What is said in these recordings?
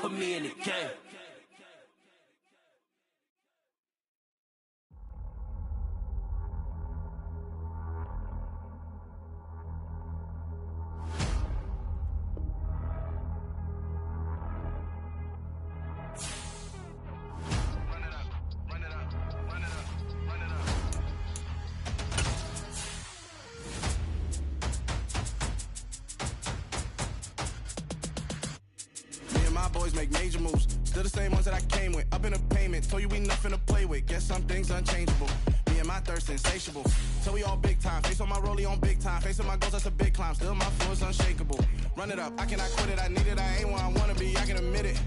put me in the game. Boys make major moves, still the same ones that I came with. Up in a payment, told you we nothing to play with. Guess some things unchangeable. Me and my thirst insatiable. So we all big time. Face on my rollie on big time. Facing my goals, that's a big climb. Still my flow is unshakable. Run it up, I cannot quit it. I need it, I ain't where I wanna be. I can admit it.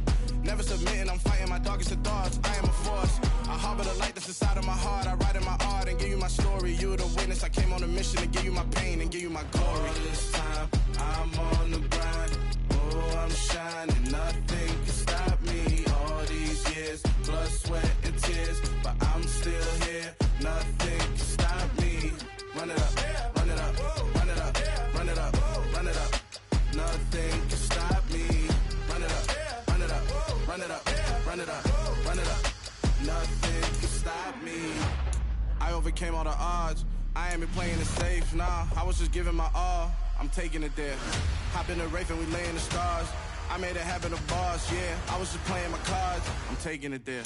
Never submitting, I'm fighting my darkest of thoughts. I am a force. I harbor the light that's inside of my heart. I write in my art and give you my story. You the witness. I came on a mission to give you my pain and give you my glory. All this time, I'm on the grind. Oh, I'm shining, nothing can stop me. All these years, blood, sweat, and tears, but I'm still here. Nothing can stop me. Run it up, run it up, run it up, run it up, run it up. Nothing can stop me. Run it up, run it up, run it up, run it up, run it up. Nothing can stop me. I overcame all the odds. I ain't been playing it safe, nah. I was just giving my all. I'm taking it there. Hop in the Wraith and we lay in the stars. I made it happen to bars, yeah. I was just playing my cards. I'm taking it there.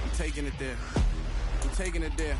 I'm taking it there. I'm taking it there.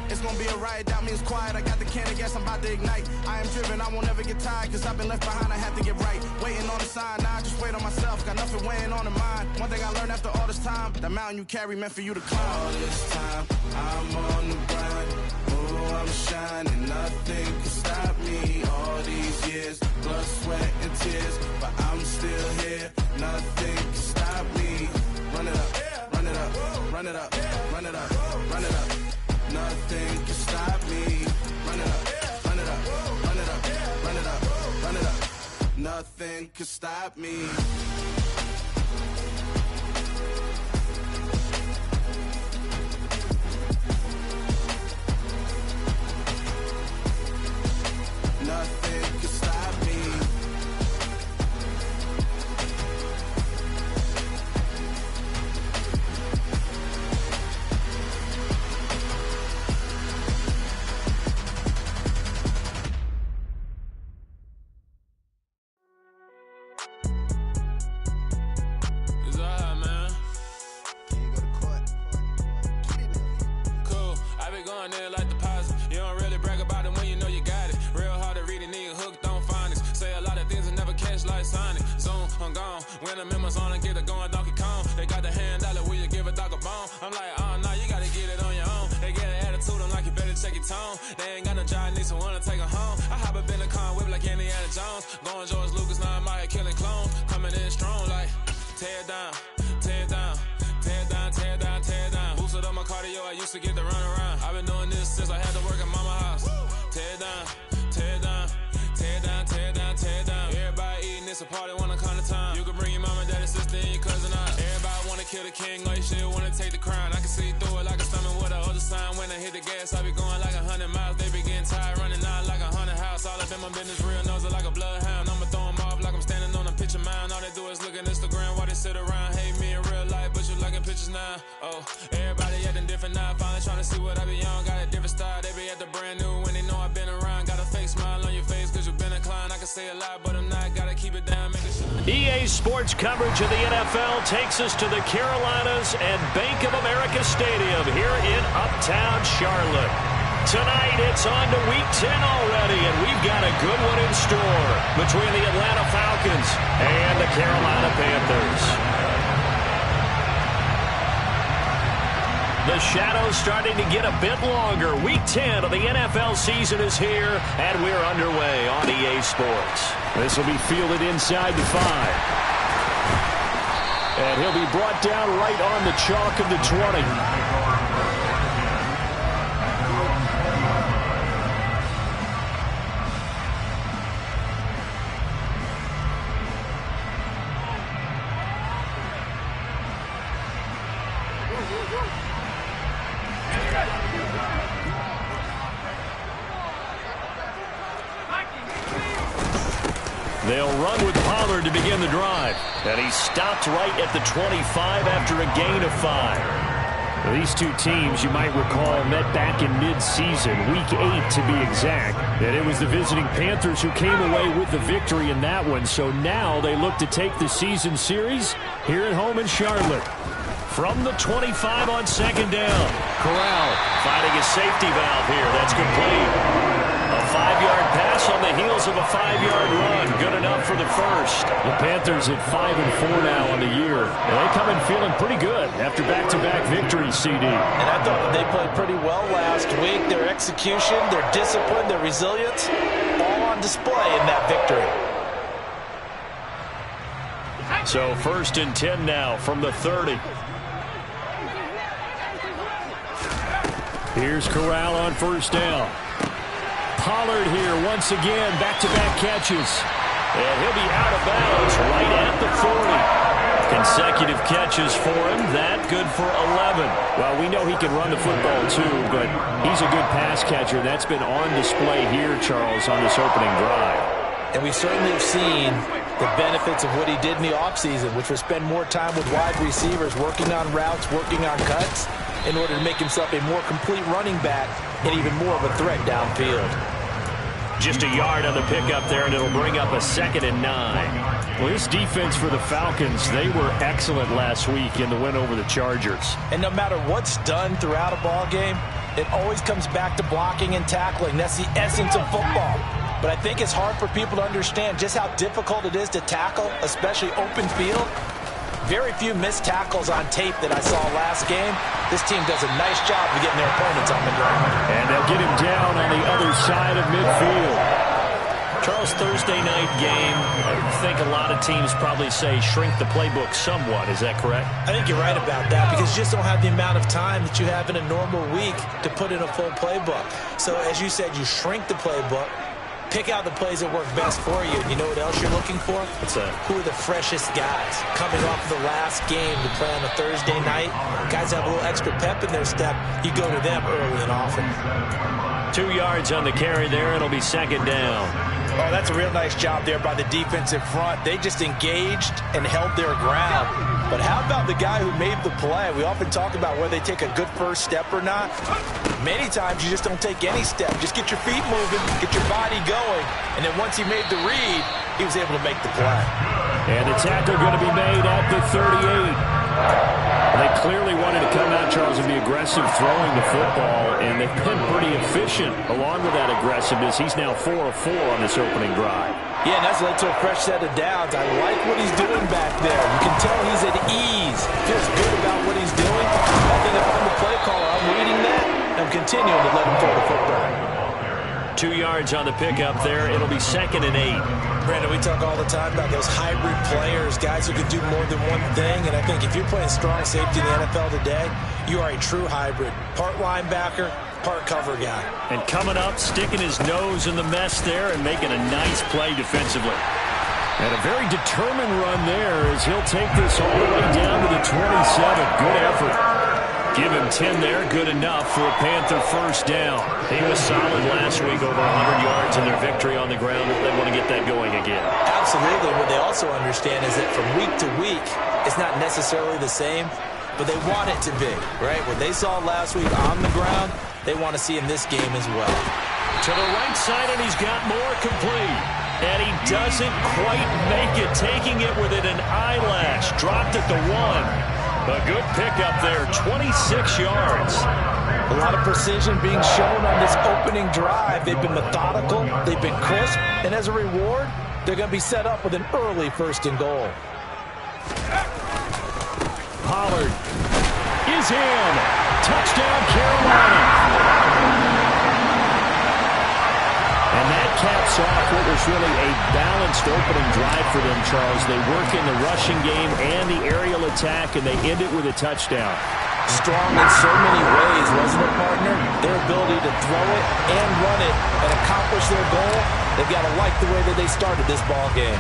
It's gonna be a riot, doubt me it's quiet. I got the can of gas, I'm about to ignite. I am driven, I won't ever get tired, cause I've been left behind, I have to get right. Waiting on the sign, now I just wait on myself. Got nothing weighing on the mind. One thing I learned after all this time, the mountain you carry meant for you to climb. All this time, I'm on the grind. Oh, I'm shining, nothing can stop me. All these years, blood, sweat, and tears, but I'm still here. Nothing can stop me. Run it up, run it up, run it up, run it up, run it up. Nothing can stop me. Run it up, run it up, run it up, run it up, run it up. Nothing can stop me. Nothing can stop me. I'm gone. When the members on and get it going, Donkey Kong. They got the hand dollar, will you give a dog a bone? I'm like, oh no, you gotta get it on your own. They get an attitude, I'm like, you better check your tone. They ain't got no job, need someone to take her home. I hop up in the car, whip like Indiana Jones. Going George Lucas, now I'm out here killing clones. Coming in strong, like, tear down, tear down, tear down, tear down, tear down. Boosted up my cardio, I used to get to run around. I've been doing this since I had to work at mama house. Tear down, tear down, tear down, tear down, tear down. Everybody eating, it's a party, wanna come to time. You can bring your mama, daddy, sister, and your cousin out. Everybody wanna kill the king, or you shit wanna take the crown. I can see through it like a stomach with a other sign. When I hit the gas, I be going like 100 miles. They be getting tired, running out like 100 house. All up in my business, real nose like a bloodhound. I'ma throw them off like I'm standing on a picture mound. All they do is look at Instagram while they sit around. Hate me in real life, but you liking pictures now. Oh, everybody acting different now. Finally trying to see what I be on. Got a different style, they be at the brand new when they know I've been around. Got a fake smile on your face cause you been inclined. I can say a lot, but I'm not. Gotta keep it down, make it sure. EA Sports coverage of the NFL takes us to the Carolinas and Bank of America Stadium here in Uptown Charlotte. Tonight it's on to Week 10 already, and we've got a good one in store between the Atlanta Falcons and the Carolina Panthers. The shadow's starting to get a bit longer. Week 10 of the NFL season is here, and we're underway on EA Sports. This will be fielded inside the 5. And he'll be brought down right on the chalk of the 20. They'll run with Pollard to begin the drive. And he stopped right at the 25 after a gain of 5. These two teams, you might recall, met back in mid-season, Week 8 to be exact. And it was the visiting Panthers who came away with the victory in that one. So now they look to take the season series here at home in Charlotte. From the 25 on second down. Corral finding a safety valve here. That's complete. A 5-yard pass on the heels of a 5-yard run. Good enough for the first. The Panthers at 5-4 now on the year. And they come in feeling pretty good after back-to-back victories, CD. And I thought that they played pretty well last week. Their execution, their discipline, their resilience, all on display in that victory. So 1st and 10 now from the 30. Here's Corral on 1st down. Pollard here once again, back-to-back catches. And he'll be out of bounds right at the 40. Consecutive catches for him. That good for 11. Well, we know he can run the football too, but he's a good pass catcher. That's been on display here, Charles, on this opening drive. And we certainly have seen the benefits of what he did in the offseason, which was spend more time with wide receivers, working on routes, working on cuts, in order to make himself a more complete running back and even more of a threat downfield. Just a yard on the pickup there, and it'll bring up a 2nd and 9. Well, this defense for the Falcons, they were excellent last week in the win over the Chargers. And no matter what's done throughout a ball game, it always comes back to blocking and tackling. That's the essence of football. But I think it's hard for people to understand just how difficult it is to tackle, especially open field. Very few missed tackles on tape that I saw last game. This team does a nice job of getting their opponents on the ground. And they'll get him down on the other side of midfield. Charles, Thursday night game, I think a lot of teams probably say shrink the playbook somewhat. Is that correct? I think you're right about that because you just don't have the amount of time that you have in a normal week to put in a full playbook. So as you said, you shrink the playbook. Pick out the plays that work best for you. And you know what else you're looking for? What's that? Who are the freshest guys coming off the last game to play on a Thursday night? Guys have a little extra pep in their step. You go to them early and often. 2 yards on the carry there. It'll be 2nd down. Oh, that's a real nice job there by the defensive front. They just engaged and held their ground. But how about the guy who made the play? We often talk about whether they take a good first step or not. Many times you just don't take any step. Just get your feet moving, get your body going. And then once he made the read, he was able to make the play. And the tackle going to be made at the 38. They clearly wanted to come out, Charles, and be aggressive throwing the football, and they've been pretty efficient along with that aggressiveness. He's now 4 of 4 on this opening drive. Yeah, and that's led to a fresh set of downs. I like what he's doing back there. You can tell he's at ease. Feels good about what he's doing. I think if I'm the play caller, I'm reading that. I'm continuing to let him throw the football. 2 yards on the pickup there. It'll be 2nd and 8. Brandon, we talk all the time about those hybrid players, guys who can do more than one thing. And I think if you're playing strong safety in the NFL today, you are a true hybrid. Part linebacker, part cover guy. And coming up, sticking his nose in the mess there and making a nice play defensively. And a very determined run there as he'll take this all the way down to the 27. Good effort. Give him 10 there, good enough for a Panther first down. He was solid last week, over 100 yards in their victory on the ground. They want to get that going again. Absolutely. What they also understand is that from week to week, it's not necessarily the same, but they want it to be, right? What they saw last week on the ground, they want to see in this game as well. To the right side, and he's got more complete. And he doesn't quite make it, taking it within an eyelash. Dropped at the 1. A good pickup there, 26 yards. A lot of precision being shown on this opening drive. They've been methodical, they've been crisp, and as a reward, they're going to be set up with an early 1st and goal. Pollard is in. Touchdown, Carolina. And that caps off what was really a balanced opening drive for them, Charles. They work in the rushing game and the aerial attack, and they end it with a touchdown. Strong in so many ways, wasn't it, partner? Their ability to throw it and run it and accomplish their goal, they've got to like the way that they started this ball game.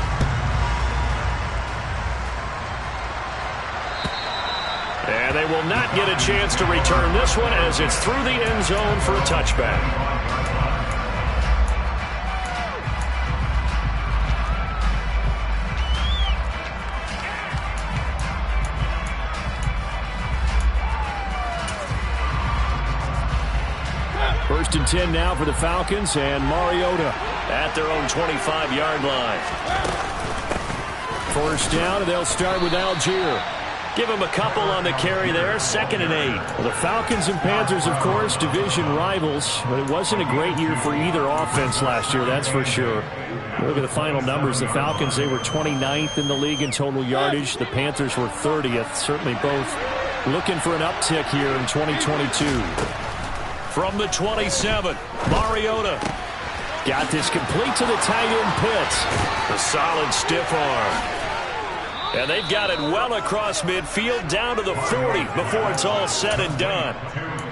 And they will not get a chance to return this one as it's through the end zone for a touchback. First and 10 now for the Falcons, and Mariota at their own 25-yard line. First down, and they'll start with Algier. Give him a couple on the carry there, 2nd and 8. Well, the Falcons and Panthers, of course, division rivals, but it wasn't a great year for either offense last year, that's for sure. Look at the final numbers. The Falcons, they were 29th in the league in total yardage. The Panthers were 30th. Certainly both looking for an uptick here in 2022. From the 27, Mariota. Got this complete to the tight end Pitts. A solid stiff arm. And they've got it well across midfield down to the 40 before it's all said and done.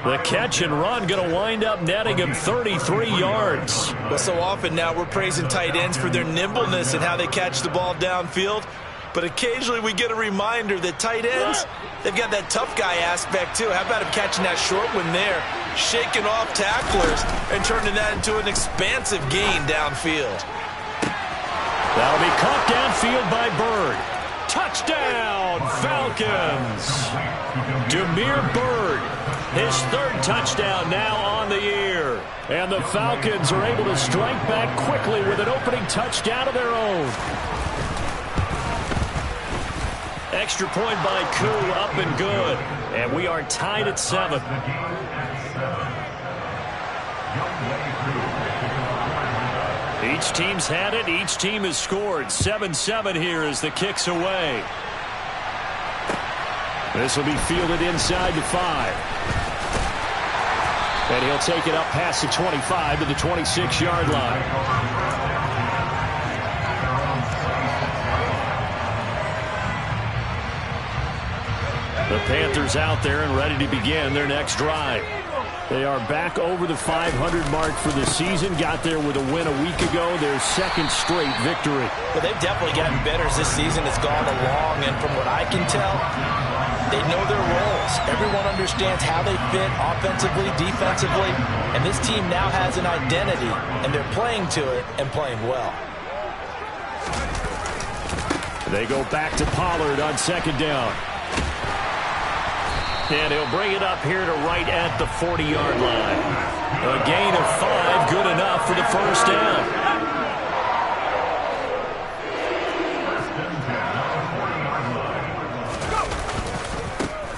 The catch and run going to wind up netting him 33 yards. Well, so often now we're praising tight ends for their nimbleness and how they catch the ball downfield. But occasionally we get a reminder that tight ends, they've got that tough guy aspect too. How about him catching that short one there, shaking off tacklers, and turning that into an expansive gain downfield. That'll be caught downfield by Byrd. Touchdown, Falcons! Damiere Byrd, his 3rd touchdown now on the year. And the Falcons are able to strike back quickly with an opening touchdown of their own. Extra point by Koo, up and good. And we are tied at 7. Each team's had it. Each team has scored. 7-7 here as the kick's away. This will be fielded inside the 5. And he'll take it up past the 25 to the 26-yard line. The Panthers out there and ready to begin their next drive. They are back over the 500 mark for the season. Got there with a win a week ago. Their 2nd straight victory. Well, they've definitely gotten better as this season has gone along. And from what I can tell, they know their roles. Everyone understands how they fit offensively, defensively. And this team now has an identity. And they're playing to it and playing well. They go back to Pollard on 2nd down. And he'll bring it up here to right at the 40-yard line. A gain of 5, good enough for the first down.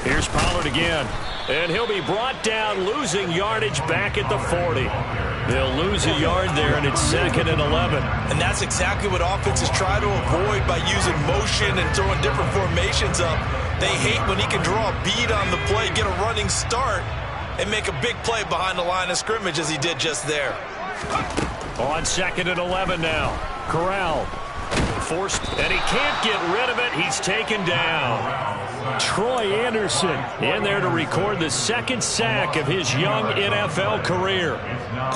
Here's Pollard again. And he'll be brought down, losing yardage back at the 40. They'll lose a yard there, and it's 2nd and 11. And that's exactly what offenses try to avoid by using motion and throwing different formations up. They hate when he can draw a bead on the play, get a running start, and make a big play behind the line of scrimmage as he did just there. On 2nd and 11 now. Corral forced, and he can't get rid of it. He's taken down. Troy Anderson in there to record the 2nd sack of his young NFL career.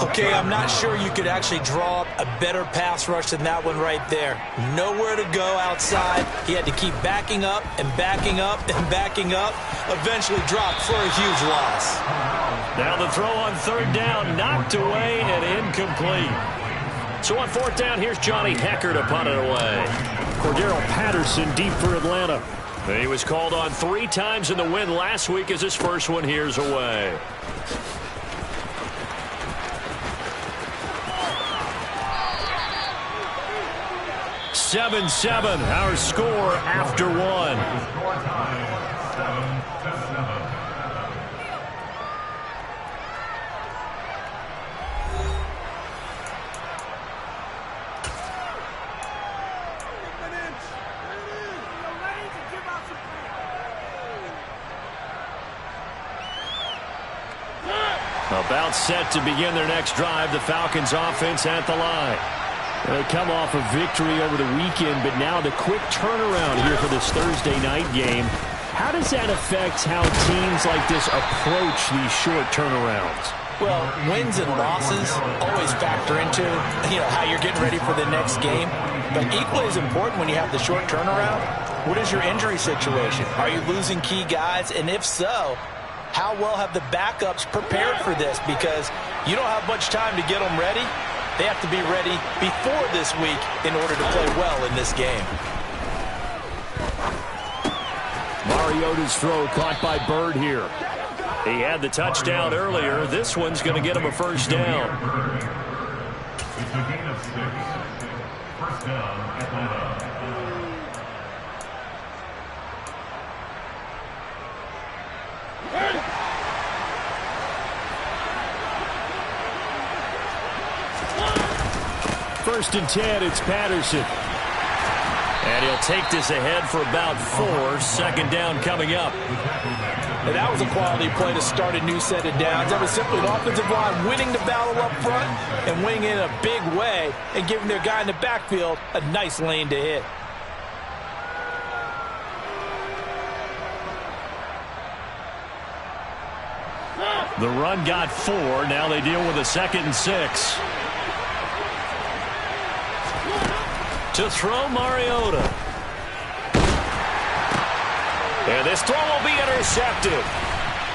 Okay, I'm not sure you could actually draw up a better pass rush than that one right there. Nowhere to go outside. He had to keep backing up and backing up and backing up. Eventually dropped for a huge loss. Now the throw on 3rd down, knocked away and incomplete. So on 4th down, here's Johnny Hekker to punt it away. Cordero Patterson deep for Atlanta. He was called on 3 times in the win last week as his first one here's away. Seven, our score after 1. About set to begin their next drive. The Falcons offense at the line. They come off a victory over the weekend, but now the quick turnaround here for this Thursday night game. How does that affect how teams like this approach these short turnarounds? Well, wins and losses always factor into, how you're getting ready for the next game. But equally as important when you have the short turnaround, what is your injury situation? Are you losing key guys? And if so, how well have the backups prepared for this? Because you don't have much time to get them ready. They have to be ready before this week in order to play well in this game. Mariota's throw caught by Byrd here. He had the touchdown earlier. This one's going to get him a first down. It's a gain of 6. First down, Atlanta. First and 10, it's Patterson. And he'll take this ahead for about 4. Second down coming up. And that was a quality play to start a new set of downs. That was simply an offensive line winning the battle up front and winning it in a big way and giving their guy in the backfield a nice lane to hit. The run got 4. Now they deal with a 2nd and 6. To throw, Mariota. And this throw will be intercepted.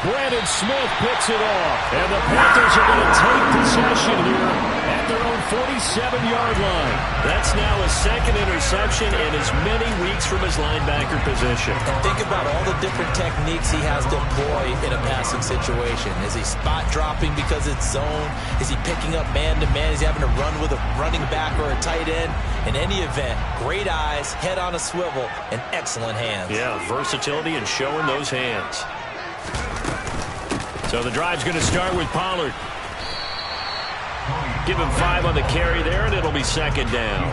Brandon Smith picks it off. And the Panthers are going to take possession here at their own 47-yard line. That's now his 2nd interception in as many weeks from his linebacker position. And think about all the different techniques he has to employ in a passing situation. Is he spot dropping because it's zone? Is he picking up man-to-man? Is he having to run with a running back or a tight end? In any event, great eyes, head on a swivel, and excellent hands. Yeah, versatility and showing those hands. So the drive's going to start with Pollard. Give him 5 on the carry there, and it'll be 2nd down.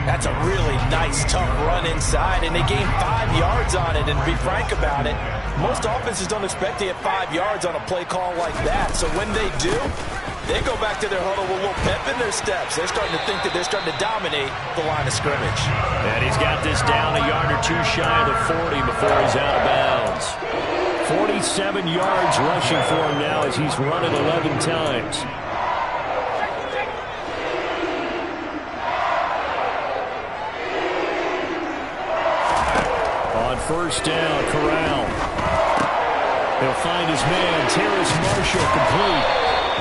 That's a really nice, tough run inside, and they gained 5 yards on it. And to be frank about it, most offenses don't expect to get 5 yards on a play call like that. So when they do, they go back to their huddle with a little pep in their steps. They're starting to think that they're starting to dominate the line of scrimmage. And he's got this down a yard or 2 shy of the 40 before he's out of bounds. 47 yards rushing for him now as he's run it 11 times. On first down, Corral. He'll find his man, Terrace Marshall, complete.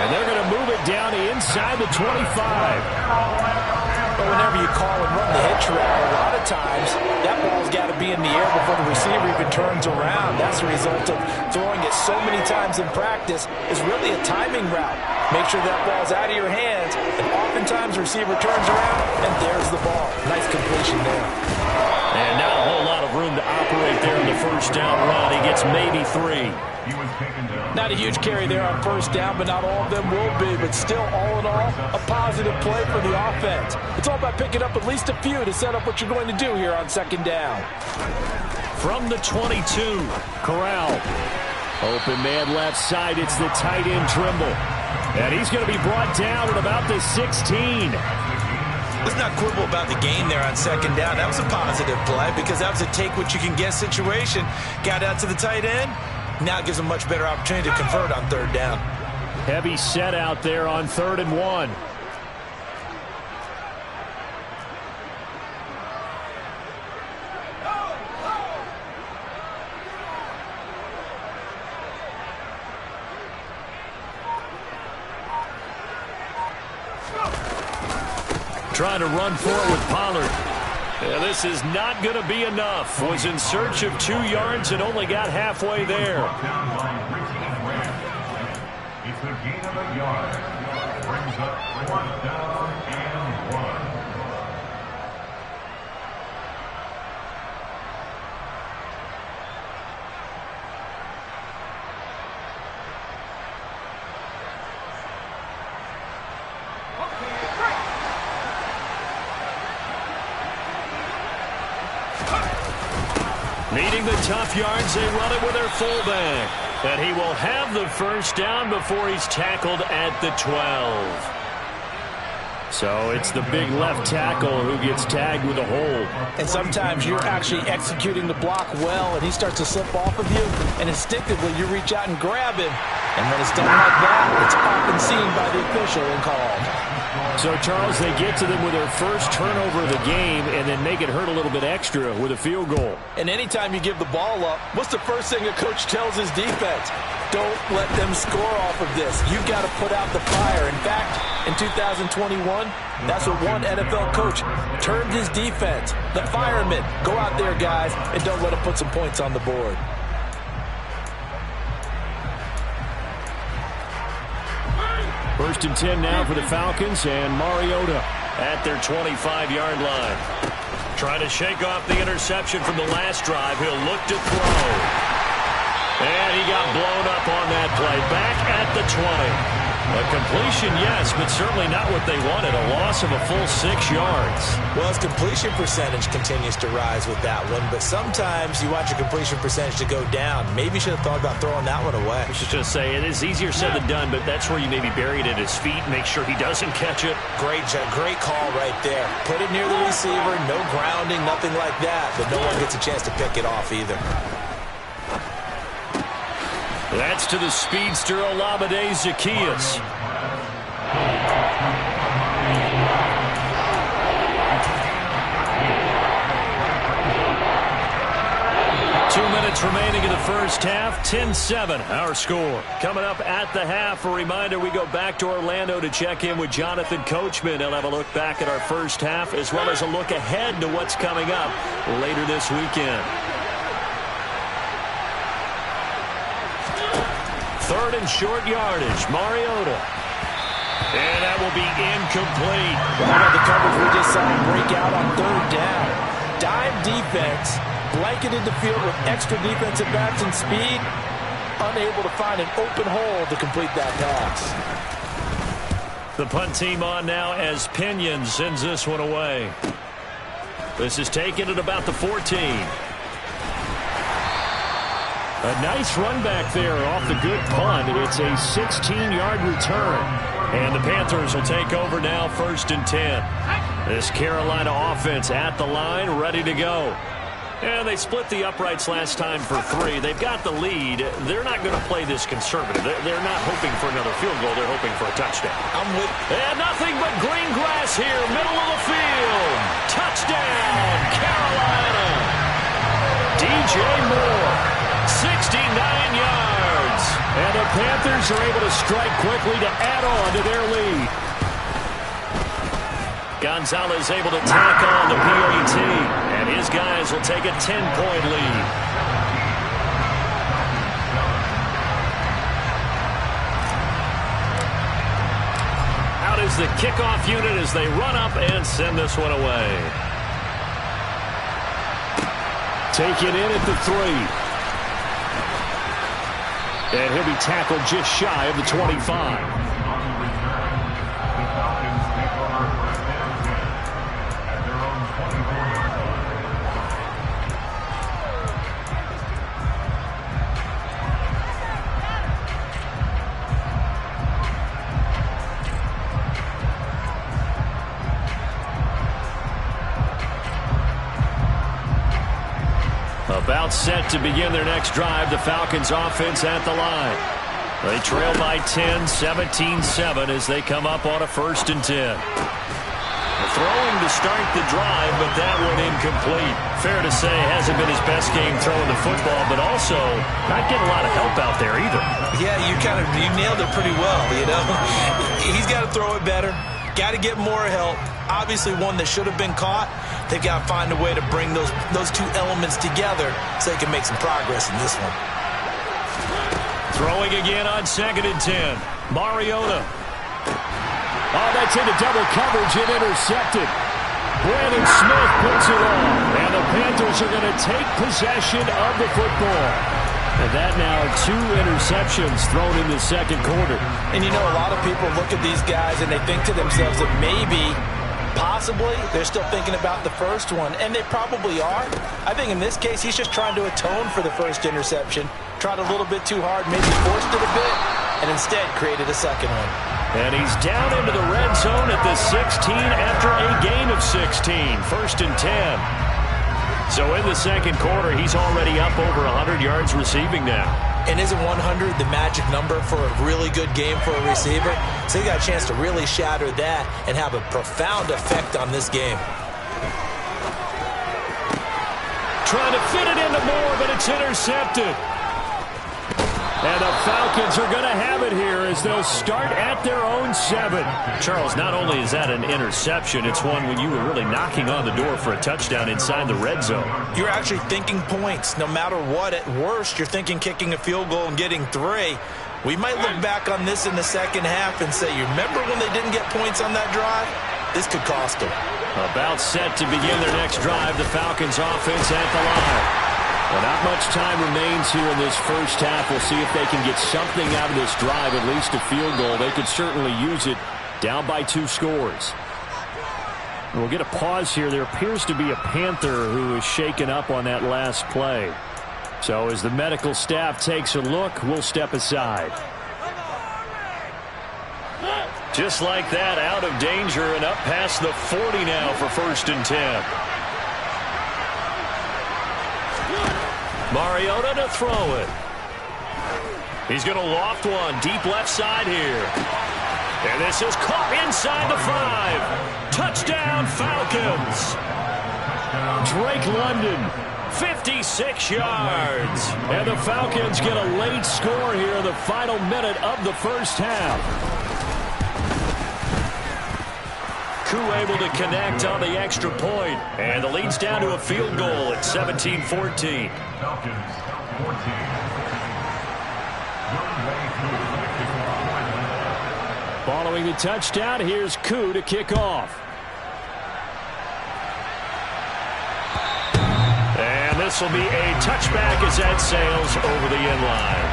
And they're going to move it down to inside the 25. But whenever you call and run the hitch route, a lot of times that ball's got to be in the air before the receiver even turns around. That's the result of throwing it so many times in practice. Is really a timing route. Make sure that ball's out of your hands, and oftentimes the receiver turns around, and there's the ball. Nice completion there. And not a whole lot of room to operate there in the first down run. He gets maybe 3. Not a huge carry there on first down, but not all of them will be. But still, all in all, a positive play for the offense. It's all about picking up at least a few to set up what you're going to do here on 2nd down. From the 22, Corral. Open man left side. It's the tight end, Trimble. And he's going to be brought down at about the 16. Let's not quibble about the gain there on 2nd down. That was a positive play because that was a take-what-you-can-get situation. Got out to the tight end. Now it gives them much better opportunity to convert on 3rd down. Heavy set out there on 3rd and 1. Trying to run for it with Pollard. Yeah, this is not going to be enough. Was in search of 2 yards and only got halfway there. It's a gain of a yard. Brings up 4th down and 1. Needing the tough yards, they run it with their fullback. And he will have the first down before he's tackled at the 12. So it's the big left tackle who gets tagged with a hold. And sometimes you're actually executing the block well, and he starts to slip off of you, and instinctively you reach out and grab him. And when it's done like that, it's often seen by the official and called. So, Charles, they get to them with their first turnover of the game and then make it hurt a little bit extra with a field goal. And anytime you give the ball up, what's the first thing a coach tells his defense? Don't let them score off of this. You've got to put out the fire. In fact, in 2021, that's what one NFL coach termed his defense. The firemen. Go out there, guys, and don't let them put some points on the board. First and 10 now for the Falcons, and Mariota at their 25-yard line. Trying to shake off the interception from the last drive. He'll look to throw. And he got blown up on that play. Back at the 20. A completion, yes, but certainly not what they wanted. A loss of a full 6 yards. Well, his completion percentage continues to rise with that one, but sometimes you want your completion percentage to go down. Maybe you should have thought about throwing that one away. I should just say, it is easier said than done, but that's where you maybe bury it at his feet, make sure he doesn't catch it. Great call right there. Put it near the receiver, no grounding, nothing like that, but no one gets a chance to pick it off either. That's to the speedster Olamide Zaccheaus. Remaining in the first half, 10-7 our score. Coming up at the half, a reminder we go back to Orlando to check in with Jonathan Coachman. He'll have a look back at our first half as well as a look ahead to what's coming up later this weekend. Third and short yardage, Mariota. And that will be incomplete. How about the coverage we just saw break out on third down? Dime defense. Blanketed the field with extra defensive backs and speed, unable to find an open hole to complete that pass. The punt team on now as Pinion sends this one away. This is taken at about the 14. A nice run back there off the good punt, and it's a 16-yard return. And the Panthers will take over now, first and 10. This Carolina offense at the line, ready to go. And they split the uprights last time for 3. They've got the lead. They're not going to play this conservative. They're not hoping for another field goal. They're hoping for a touchdown. And nothing but green grass here, middle of the field. Touchdown, Carolina. DJ Moore, 69 yards. And the Panthers are able to strike quickly to add on to their lead. Gonzalez able to tack on the PAT, and his guys will take a 10-point lead. Out is the kickoff unit as they run up and send this one away. Taken in at the 3. And he'll be tackled just shy of the 25. About set to begin their next drive, the Falcons offense at the line. They trail by 10, 17-7 as they come up on a first and 10. Throwing to start the drive, but that one incomplete. Fair to say, hasn't been his best game throwing the football, but also not getting a lot of help out there either. Yeah, you nailed it pretty well, you know. He's got to throw it better. Got to get more help. Obviously one that should have been caught. They've got to find a way to bring those two elements together so they can make some progress in this one. Throwing again on second and 10. Mariota. Oh, that's into double coverage and intercepted. Brandon Smith puts it on. And the Panthers are going to take possession of the football. And that now 2 interceptions thrown in the second quarter. And you know, a lot of people look at these guys and they think to themselves that maybe, possibly, they're still thinking about the first one. And they probably are. I think in this case, he's just trying to atone for the first interception. Tried a little bit too hard, maybe forced it a bit, and instead created a second one. And he's down into the red zone at the 16 after a gain of 16. First and 10. So in the second quarter, he's already up over 100 yards receiving now. And isn't 100 the magic number for a really good game for a receiver? So he got a chance to really shatter that and have a profound effect on this game. Trying to fit it into Moore, but it's intercepted. And the Falcons are going to have it here as they'll start at their own 7. Charles, not only is that an interception, it's one when you were really knocking on the door for a touchdown inside the red zone. You're actually thinking points. No matter what, at worst, you're thinking kicking a field goal and getting 3. We might look back on this in the second half and say, you remember when they didn't get points on that drive? This could cost them. About set to begin their next drive, the Falcons offense at the line. Well, not much time remains here in this first half. We'll see if they can get something out of this drive, at least a field goal. They could certainly use it, down by 2 scores. We'll get a pause here. There appears to be a Panther who is shaken up on that last play. So as the medical staff takes a look, we'll step aside. Just like that, out of danger and up past the 40 now for 1st and 10. Mariota to throw it. He's going to loft one deep left side here. And this is caught inside the 5. Touchdown, Falcons. Drake London, 56 yards. And the Falcons get a late score here in the final minute of the first half. Koo able to connect on the extra point. And the lead's down to a field goal at 17-14. Falcons 14. Following the touchdown, here's Koo to kick off. And this will be a touchback as that sails over the end line.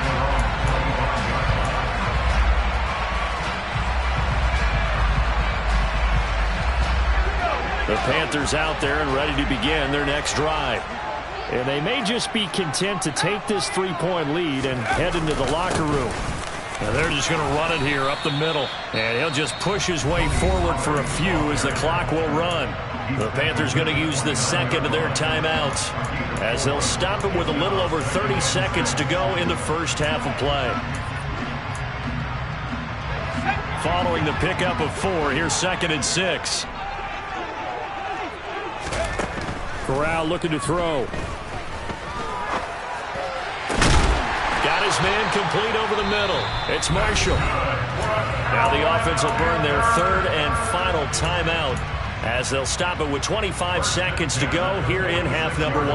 The Panthers out there and ready to begin their next drive. And they may just be content to take this 3-point lead and head into the locker room. And they're just going to run it here up the middle. And he'll just push his way forward for a few as the clock will run. The Panthers going to use the second of their timeouts as they'll stop it with a little over 30 seconds to go in the first half of play. Following the pickup of 4, here's 2nd and 6. Corral looking to throw. Got his man complete over the middle. It's Marshall. Now the offense will burn their 3rd and final timeout as they'll stop it with 25 seconds to go here in half number 1.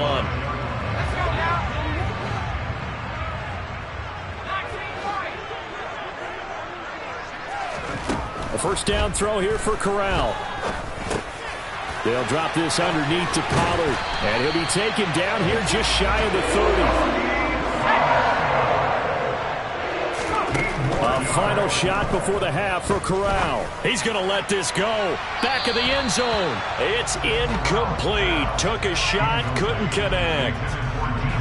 A first down throw here for Corral. They'll drop this underneath to Pollard, and he'll be taken down here just shy of the 30. A final shot before the half for Corral. He's going to let this go. Back of the end zone. It's incomplete. Took a shot, couldn't connect.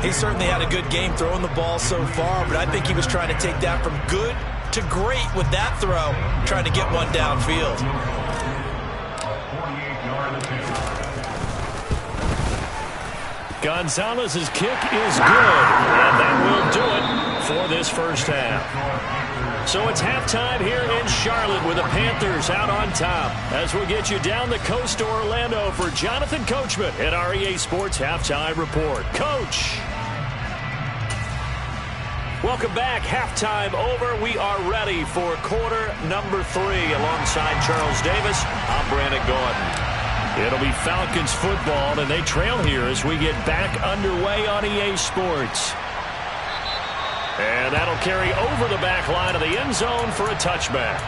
He certainly had a good game throwing the ball so far, but I think he was trying to take that from good to great with that throw, trying to get one downfield. Gonzalez's kick is good, and that will do it for this first half. So it's halftime here in Charlotte with the Panthers out on top as we'll get you down the coast to Orlando for Jonathan Coachman at our EA Sports Halftime Report. Coach. Welcome back. Halftime over. We are ready for quarter number 3 alongside Charles Davis. I'm Brandon Gordon. It'll be Falcons football, and they trail here as we get back underway on EA Sports. And that'll carry over the back line of the end zone for a touchback.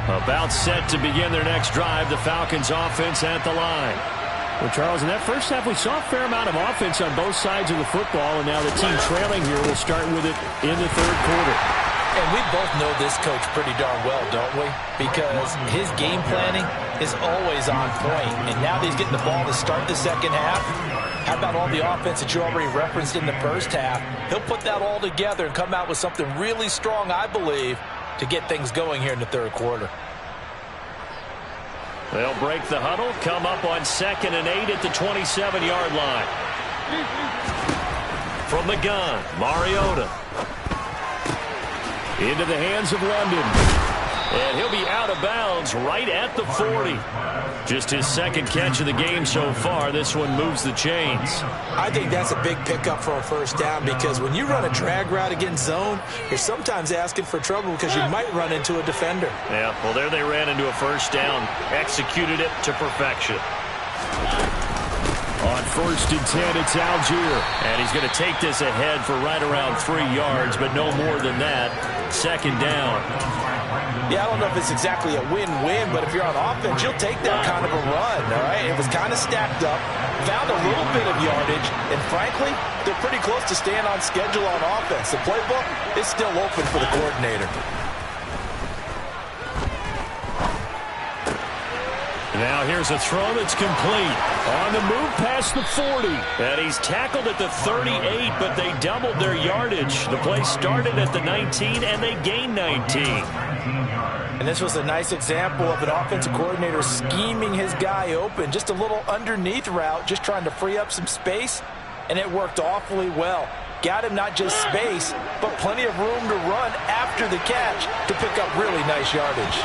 About set to begin their next drive, the Falcons offense at the line. Well, Charles, in that first half, we saw a fair amount of offense on both sides of the football, and now the team trailing here will start with it in the 3rd quarter. And we both know this coach pretty darn well, don't we? Because his game planning is always on point. And now that he's getting the ball to start the second half, how about all the offense that you already referenced in the first half? He'll put that all together and come out with something really strong, I believe, to get things going here in the 3rd quarter. They'll break the huddle, come up on 2nd and 8 at the 27-yard line. From the gun, Mariota. Into the hands of London. And he'll be out of bounds right at the 40. Just his second catch of the game so far. This one moves the chains. I think that's a big pickup for a first down because when you run a drag route against zone, you're sometimes asking for trouble because you might run into a defender. Yeah, well, there they ran into a first down. Executed it to perfection. On 1st and 10, it's Algier. And he's going to take this ahead for right around 3 yards, but no more than that. Second down. Yeah, I don't know if it's exactly a win-win, but if you're on offense, you'll take that kind of a run, all right? It was kind of stacked up, found a little bit of yardage, and frankly, they're pretty close to staying on schedule on offense. The playbook is still open for the coordinator. Now here's a throw that's complete. On the move past the 40. And he's tackled at the 38, but they doubled their yardage. The play started at the 19, and they gained 19. And this was a nice example of an offensive coordinator scheming his guy open. Just a little underneath route, just trying to free up some space, and it worked awfully well. Got him not just space, but plenty of room to run after the catch to pick up really nice yardage.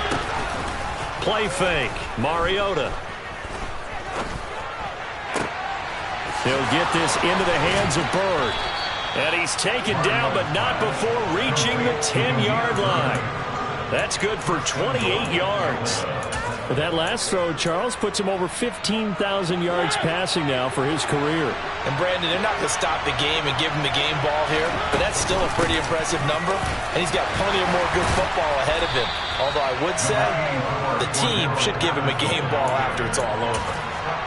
Play fake. Mariota. He'll get this into the hands of Bird. And he's taken down, but not before reaching the 10-yard line. That's good for 28 yards. But that last throw, Charles, puts him over 15,000 yards passing now for his career. And Brandon, they're not going to stop the game and give him the game ball here, but that's still a pretty impressive number, and he's got plenty of more good football ahead of him. Although I would say the team should give him a game ball after it's all over.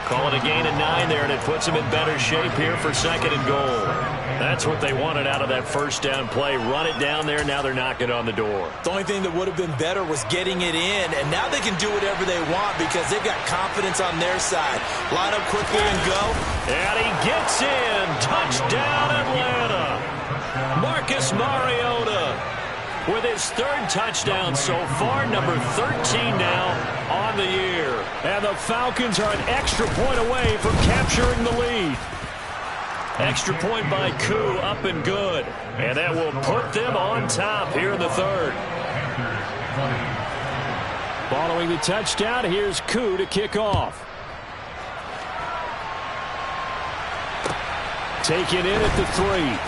Call it a gain of 9 there, and it puts him in better shape here for 2nd and goal. That's what they wanted out of that first down play. Run it down there. Now they're knocking on the door. The only thing that would have been better was getting it in, and now they can do whatever they want because they've got confidence on their side. Line up quickly and go. And he gets in. Touchdown, Atlanta. Marcus Mariota with his 3rd touchdown so far, number 13 now on the year. And the Falcons are an extra point away from capturing the lead. Extra point by Koo, up and good. And that will put them on top here in the 3rd. Following the touchdown, here's Koo to kick off. Taken in at the 3.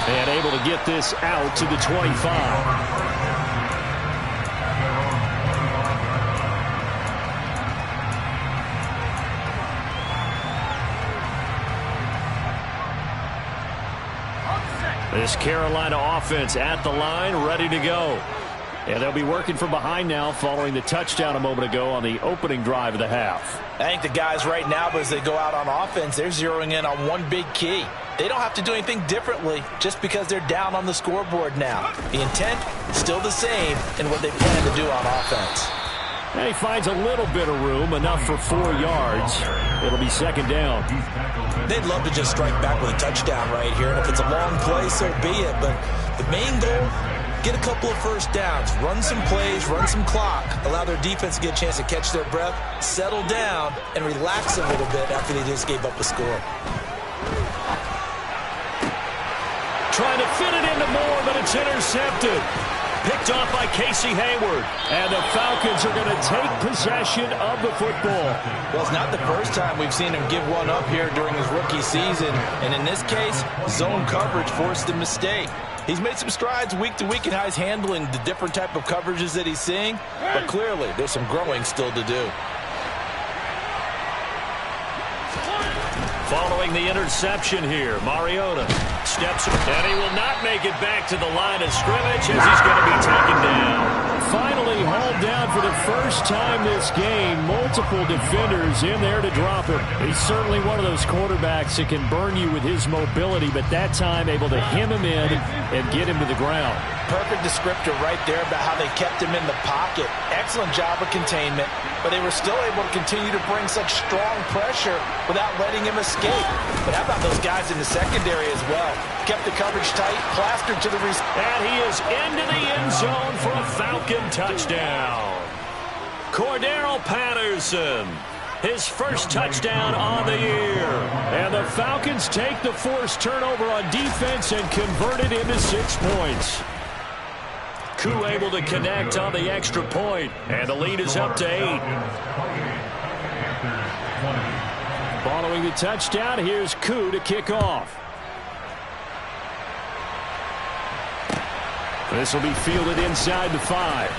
And able to get this out to the 25. This Carolina offense at the line, ready to go. And they'll be working from behind now following the touchdown a moment ago on the opening drive of the half. I think the guys right now, as they go out on offense, they're zeroing in on one big key. They don't have to do anything differently just because they're down on the scoreboard now. The intent, still the same in what they plan to do on offense. And he finds a little bit of room, enough for 4 yards. It'll be 2nd down. They'd love to just strike back with a touchdown right here, and if it's a long play, so be it. But the main goal, get a couple of first downs, run some plays, run some clock, allow their defense to get a chance to catch their breath, settle down, and relax a little bit after they just gave up a score. Trying to fit it into Moore, but it's intercepted. Picked off by Casey Hayward. And the Falcons are going to take possession of the football. Well, it's not the first time we've seen him give one up here during his rookie season. And in this case, zone coverage forced a mistake. He's made some strides week to week in how he's handling the different type of coverages that he's seeing. But clearly, there's some growing still to do. Following the interception here, Mariota steps, and he will not make it back to the line of scrimmage as he's going to be taken down. Finally hauled down for the first time this game. Multiple defenders in there to drop him. He's certainly one of those quarterbacks that can burn you with his mobility, but that time able to hem him in and get him to the ground. Perfect descriptor right there about how they kept him in the pocket. Excellent job of containment, but they were still able to continue to bring such strong pressure without letting him escape. But how about those guys in the secondary as well? Kept the coverage tight, plastered to the receiver. And he is into the end zone for a Falcon touchdown. Cordarrelle Patterson, his first touchdown on the year. And the Falcons take the forced turnover on defense and convert it into 6 points. Koo able to connect on the extra point, and the lead is up to 8. Following the touchdown, here's Koo to kick off. This will be fielded inside the 5.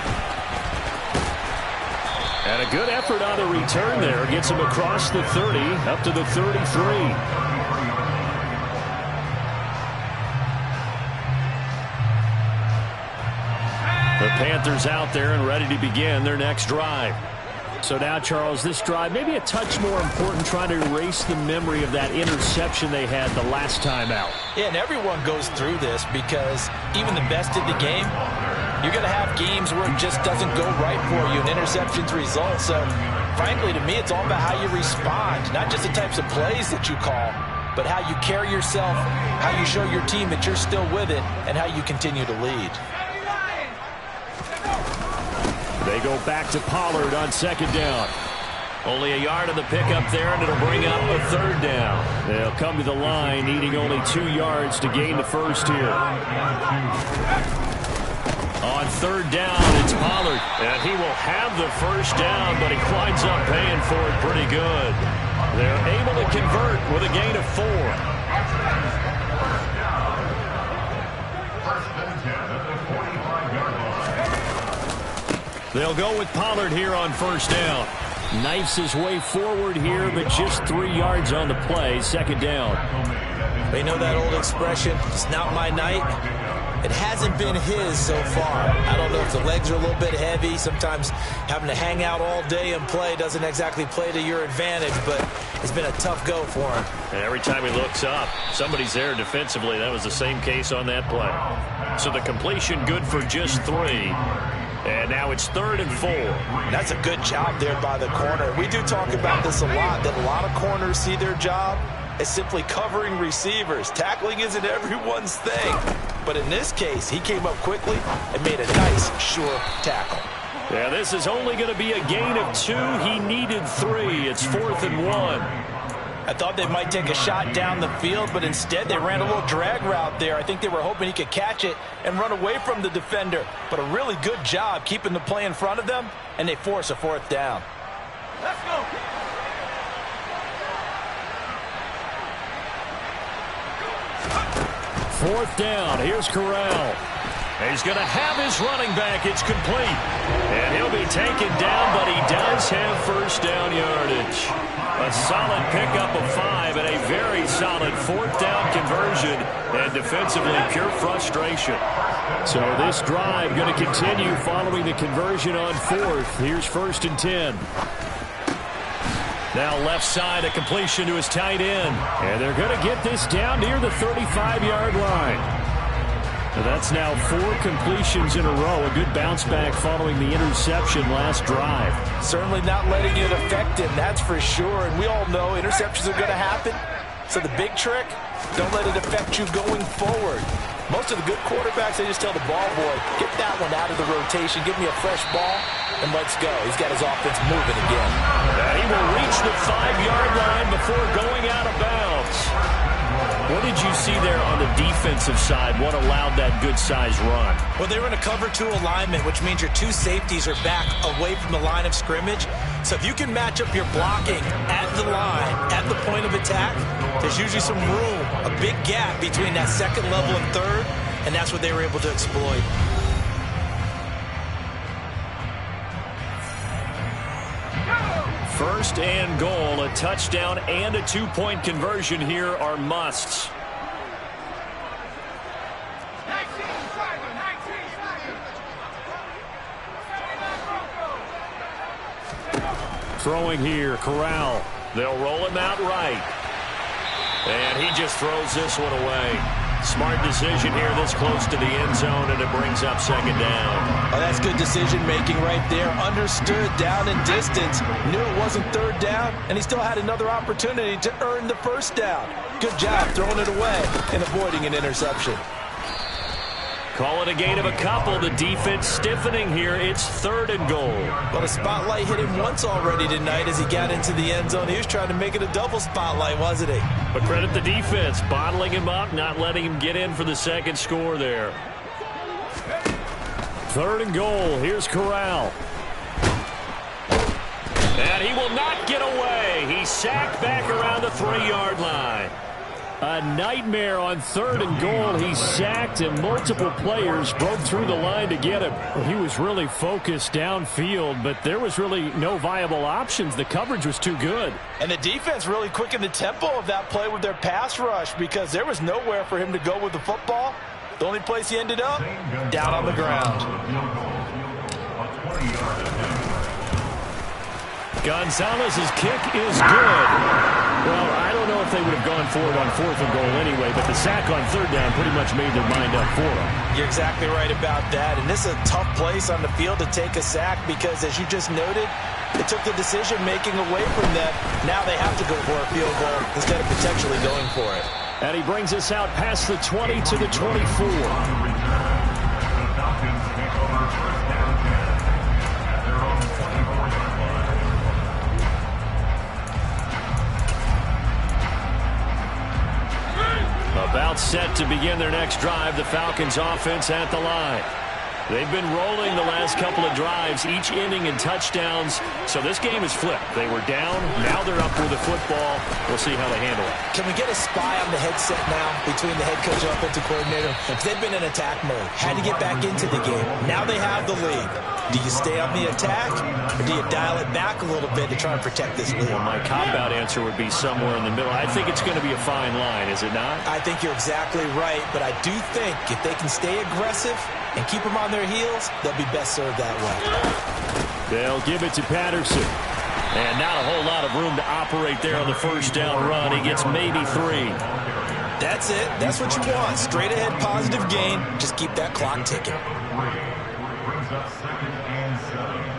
And a good effort on the return there. Gets him across the 30, up to the 33. The Panthers out there and ready to begin their next drive. So now, Charles, this drive maybe a touch more important, trying to erase the memory of that interception they had the last time out. Yeah, and everyone goes through this because even the best in the game, you're going to have games where it just doesn't go right for you, and interceptions result. So, frankly, to me, it's all about how you respond, not just the types of plays that you call, but how you carry yourself, how you show your team that you're still with it, and how you continue to lead. They go back to Pollard on second down. Only a yard of the pickup there, and it'll bring up a third down. They'll come to the line, needing only 2 yards to gain the first here. On third down, it's Pollard. And he will have the first down, but he winds up paying for it pretty good. They're able to convert with a gain of 4. They'll go with Pollard here on first down. Knifes his way forward here, but just 3 yards on the play. Second down. They know that old expression, it's not my night. It hasn't been his so far. I don't know if the legs are a little bit heavy. Sometimes having to hang out all day and play doesn't exactly play to your advantage, but it's been a tough go for him. And every time he looks up, somebody's there defensively. That was the same case on that play. So the completion good for just 3. And now it's 3rd and 4. That's a good job there by the corner. We do talk about this a lot, that a lot of corners see their job as simply covering receivers. Tackling isn't everyone's thing. But in this case, he came up quickly and made a nice, sure tackle. Yeah, this is only going to be a gain of 2. He needed 3. It's 4th and 1. I thought they might take a shot down the field, but instead they ran a little drag route there. I think they were hoping he could catch it and run away from the defender. But a really good job keeping the play in front of them, and they force a 4th down. Let's go. Fourth down. Here's Corral. He's going to have his running back. It's complete. And he'll be taken down, but he does have first down yardage. A solid pickup of 5 and a very solid 4th down conversion. And defensively, pure frustration. So this drive going to continue following the conversion on 4th. Here's 1st and 10. Now left side, a completion to his tight end. And they're going to get this down near the 35-yard line. So that's now 4 completions in a row. A good bounce back following the interception last drive. Certainly not letting it affect him, that's for sure. And we all know interceptions are going to happen. So the big trick, don't let it affect you going forward. Most of the good quarterbacks, they just tell the ball boy, get that one out of the rotation, give me a fresh ball, and let's go. He's got his offense moving again. And he will reach the 5-yard line before going out of bounds. What did you see there on the defensive side? What allowed that good-sized run? Well, they were in a cover-2 alignment, which means your 2 safeties are back away from the line of scrimmage. So if you can match up your blocking at the line, at the point of attack, there's usually some room, a big gap between that second level and third, and that's what they were able to exploit. First and goal, a touchdown and a 2-point conversion here are musts. Throwing here, Corral. They'll roll him out right. And he just throws this one away. Smart decision here this close to the end zone, and it brings up second down. Oh, that's good decision-making right there. Understood down and distance. Knew it wasn't third down, and he still had another opportunity to earn the first down. Good job throwing it away and avoiding an interception. Call it a gain of a couple. The defense stiffening here. It's 3rd and goal. Well, the spotlight hit him once already tonight as he got into the end zone. He was trying to make it a double spotlight, wasn't he? But credit the defense, bottling him up, not letting him get in for the second score there. 3rd and goal. Here's Corral. And he will not get away. He's sacked back around the 3-yard line. A nightmare on 3rd and goal. He's sacked, and multiple players broke through the line to get him. He was really focused downfield, but there was really no viable options. The coverage was too good. And the defense really quickened the tempo of that play with their pass rush because there was nowhere for him to go with the football. The only place he ended up, down on the ground. Gonzalez's kick is good. Well, I don't know if they would have gone for it on 4th and goal anyway, but the sack on 3rd down pretty much made their mind up for them. You're exactly right about that, and this is a tough place on the field to take a sack because, as you just noted, it took the decision-making away from them. Now they have to go for a field goal instead of potentially going for it. And he brings us out past the 20 to the 24. About set to begin their next drive, the Falcons offense at the line. They've been rolling the last couple of drives, each inning in touchdowns. So this game is flipped. They were down. Now they're up with the football. We'll see how they handle it. Can we get a spy on the headset now between the head coach and offensive coordinator? Because they've been in attack mode. Had to get back into the game. Now they have the lead. Do you stay on the attack, or do you dial it back a little bit to try and protect this lead? Well, my cop-out answer would be somewhere in the middle. I think it's going to be a fine line, is it not? I think you're exactly right, but I do think if they can stay aggressive and keep them on their heels, they'll be best served that way. They'll give it to Patterson. And not a whole lot of room to operate there on the 1st down run. He gets maybe 3. That's it. That's what you want. Straight ahead positive gain. Just keep that clock ticking. Brings up 2nd and 7.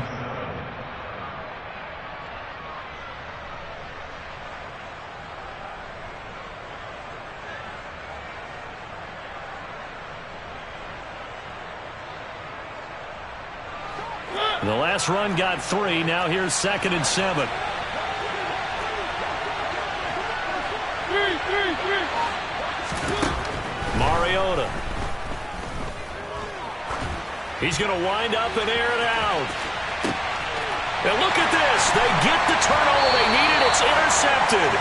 The last run got 3. Now here's 2nd and 7. Mariota. He's going to wind up and air it out. And look at this. They get the turnover they needed. It's intercepted.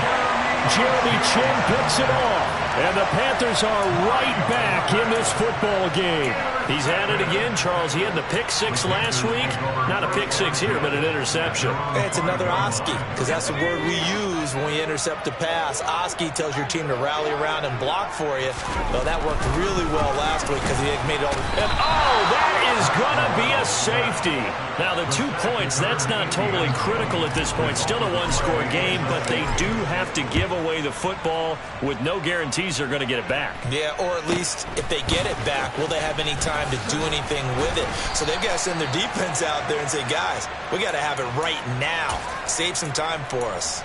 Jeremy Chinn picks it off. And the Panthers are right back in this football game. He's had it again, Charles. He had the pick 6 last week. Not a pick 6 here, but an interception. Hey, it's another Oski, because that's the word we use when we intercept a pass. Oski tells your team to rally around and block for you. Well, that worked really well last week because he had made it all. And that is going to be a safety. Now, the 2 points, that's not totally critical at this point. Still a one-score game, but they do have to give away the football with no guarantees they're going to get it back. Yeah, or at least if they get it back, will they have any time to do anything with it? So they've got to send their defense out there and say, guys, we got to have it right now. Save some time for us.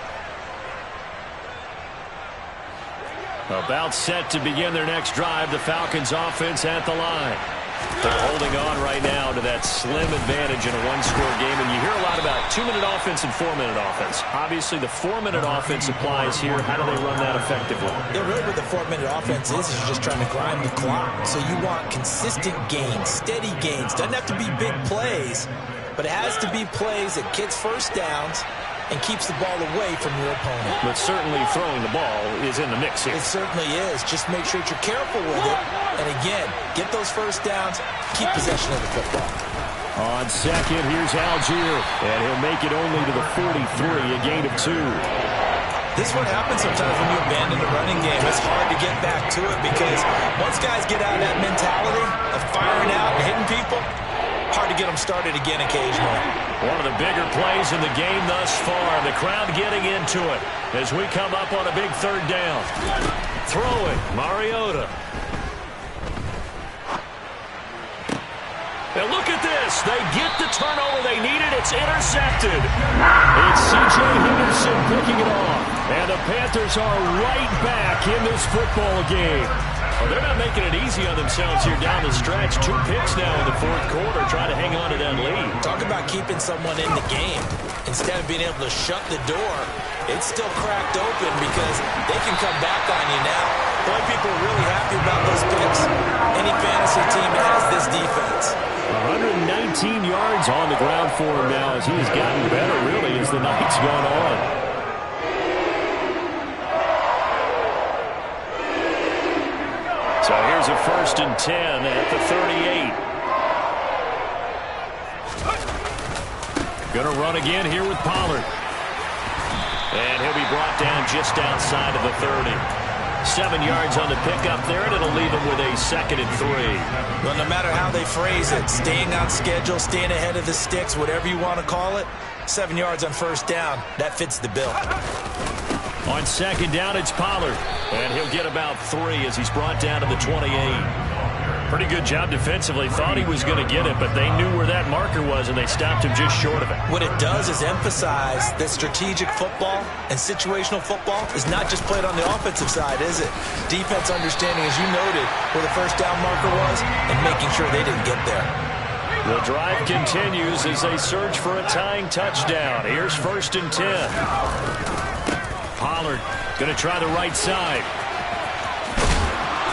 About set to begin their next drive, the Falcons offense at the line. They're holding on right now to that slim advantage in a one-score game. And you hear a lot about 2-minute offense and 4-minute offense. Obviously, the 4-minute offense applies here. How do they run that effectively? Yeah, really what the 4-minute offense is you're just trying to grind the clock. So you want consistent gains, steady gains. Doesn't have to be big plays, but it has to be plays that gets first downs and keeps the ball away from your opponent. But certainly throwing the ball is in the mix here. It certainly is. Just make sure that you're careful with it. And again, get those first downs, keep possession of the football. On second, here's Algier. And he'll make it only to the 43, a gain of 2. This is what happens sometimes when you abandon the running game. It's hard to get back to it because once guys get out of that mentality of firing out and hitting people, hard to get them started again occasionally. One of the bigger plays in the game thus far. The crowd getting into it as we come up on a big 3rd down. Throwing, Mariota. And look at this. They get the turnover they needed. It's intercepted. It's C.J. Henderson picking it off. And the Panthers are right back in this football game. Well, they're not making it easy on themselves here down the stretch. 2 picks now in the fourth quarter, trying to hang on to that lead. Talk about keeping someone in the game. Instead of being able to shut the door, it's still cracked open because they can come back on you now. Boy, people are really happy about those picks. Any fantasy team that has this defense. 119 yards on the ground for him now as he's gotten better, really, as the night's gone on. So here's a 1st and 10 at the 38. Going to run again here with Pollard. And he'll be brought down just outside of the 30. 7 yards on the pickup there, and it'll leave him with a 2nd and 3. Well, no matter how they phrase it, staying on schedule, staying ahead of the sticks, whatever you want to call it, 7 yards on 1st down, that fits the bill. On 2nd down, it's Pollard. And he'll get about 3 as he's brought down to the 28. Pretty good job defensively. Thought he was going to get it, but they knew where that marker was, and they stopped him just short of it. What it does is emphasize that strategic football and situational football is not just played on the offensive side, is it? Defense understanding, as you noted, where the 1st down marker was and making sure they didn't get there. The drive continues as they search for a tying touchdown. Here's 1st and 10. Pollard going to try the right side.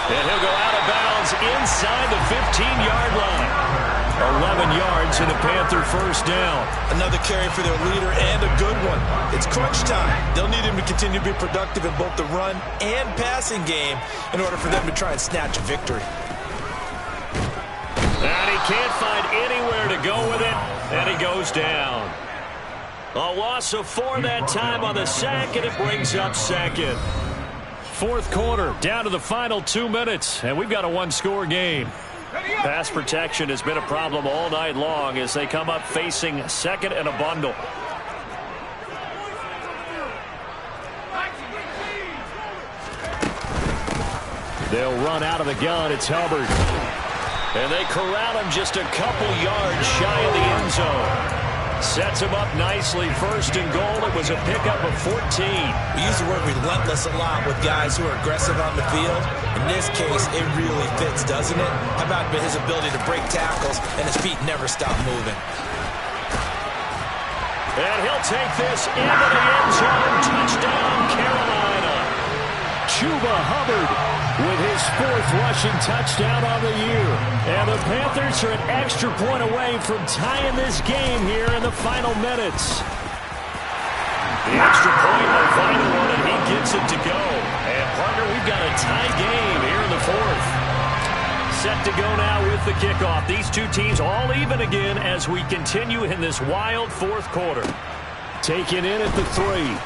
And he'll go out of bounds inside the 15-yard line. 11 yards and a Panther 1st down. Another carry for their leader and a good one. It's crunch time. They'll need him to continue to be productive in both the run and passing game in order for them to try and snatch a victory. And he can't find anywhere to go with it, and he goes down. A loss of 4 that time on the sack, and it brings up 2nd. Fourth quarter, down to the final 2 minutes, and we've got a 1-score game. Pass protection has been a problem all night long as they come up facing 2nd and a bundle. They'll run out of the gun. It's Hubbard. And they corral him just a couple yards shy of the end zone. Sets him up nicely. 1st and goal. It was a pickup of 14. We use the word relentless a lot with guys who are aggressive on the field. In this case, it really fits, doesn't it? How about his ability to break tackles and his feet never stop moving? And he'll take this into the end zone. Touchdown, Carolina. Chuba Hubbard with his 4th rushing touchdown on the year. And the Panthers are an extra point away from tying this game here in the final minutes. The extra point, a final one, and he gets it to go. And, partner, we've got a tie game here in the 4th. Set to go now with the kickoff. These two teams all even again as we continue in this wild 4th quarter. Taken in at the 3.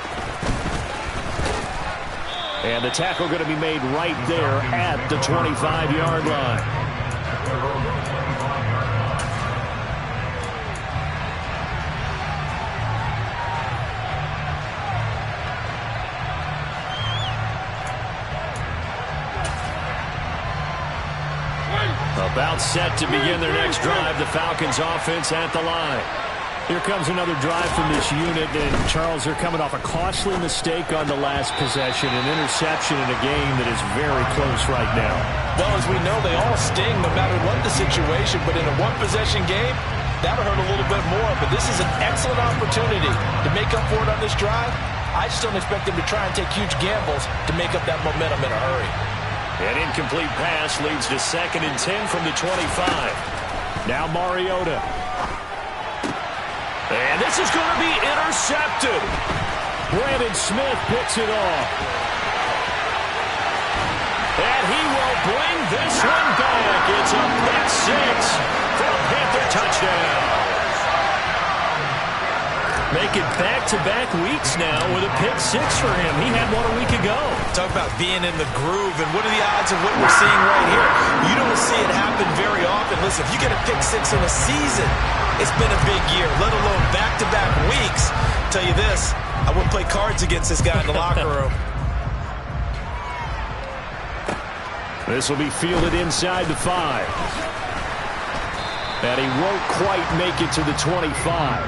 And the tackle going to be made right there at the 25-yard line. About set to begin their next drive. The Falcons offense at the line. Here comes another drive from this unit, and Charles, they're coming off a costly mistake on the last possession, an interception in a game that is very close right now. Well, as we know, they all sting no matter what the situation, but in a one-possession game, that'll hurt a little bit more, but this is an excellent opportunity to make up for it on this drive. I just don't expect them to try and take huge gambles to make up that momentum in a hurry. An incomplete pass leads to 2nd and 10 from the 25. Now Mariota. And this is going to be intercepted. Brandon Smith picks it off. And he will bring this one back. It's a pick 6 for a Panther touchdown. Making back-to-back weeks now with a pick 6 for him. He had one a week ago. Talk about being in the groove, and what are the odds of what we're seeing right here? You don't see it happen very often. Listen, if you get a pick 6 in a season, it's been a big year, let alone back-to-back weeks. I'll tell you this, I wouldn't play cards against this guy in the locker room. This will be fielded inside the 5. And he won't quite make it to the 25.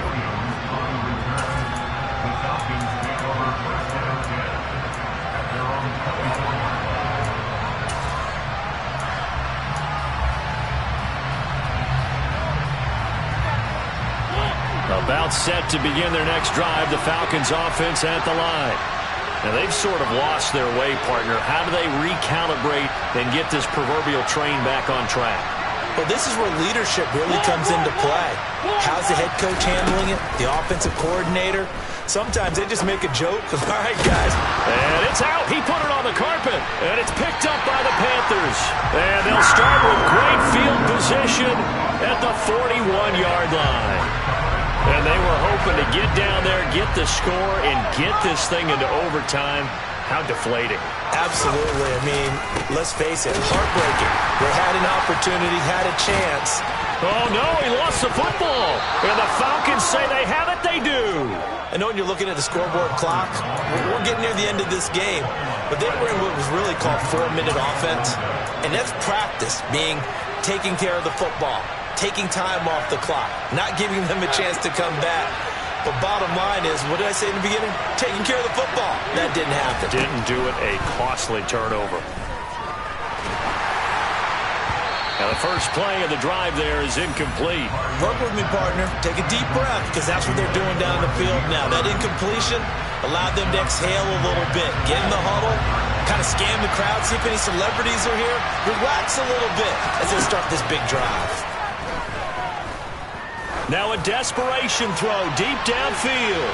Now it's set to begin their next drive. The Falcons offense at the line. Now they've sort of lost their way, partner. How do they recalibrate and get this proverbial train back on track? Well, this is where leadership really comes into play. How's the head coach handling it? The offensive coordinator? Sometimes they just make a joke. All right, guys. And it's out. He put it on the carpet. And it's picked up by the Panthers. And they'll start with great field position at the 41-yard line. And they were hoping to get down there, get the score, and get this thing into overtime. How deflating. Absolutely. I mean, let's face it, heartbreaking. They had an opportunity, had a chance. Oh, no, he lost the football. And the Falcons say they have it, they do. I know when you're looking at the scoreboard clock, we're getting near the end of this game, but they were in what was really called 4-minute offense, and that's practice, being taking care of the football, taking time off the clock, not giving them a chance to come back. But bottom line is, what did I say in the beginning? Taking care of the football. That didn't happen. Didn't do it, a costly turnover. Now the first play of the drive there is incomplete. Work with me, partner. Take a deep breath, because that's what they're doing down the field now. That incompletion allowed them to exhale a little bit. Get in the huddle, kind of scan the crowd, see if any celebrities are here. Relax a little bit as they start this big drive. Now a desperation throw deep downfield.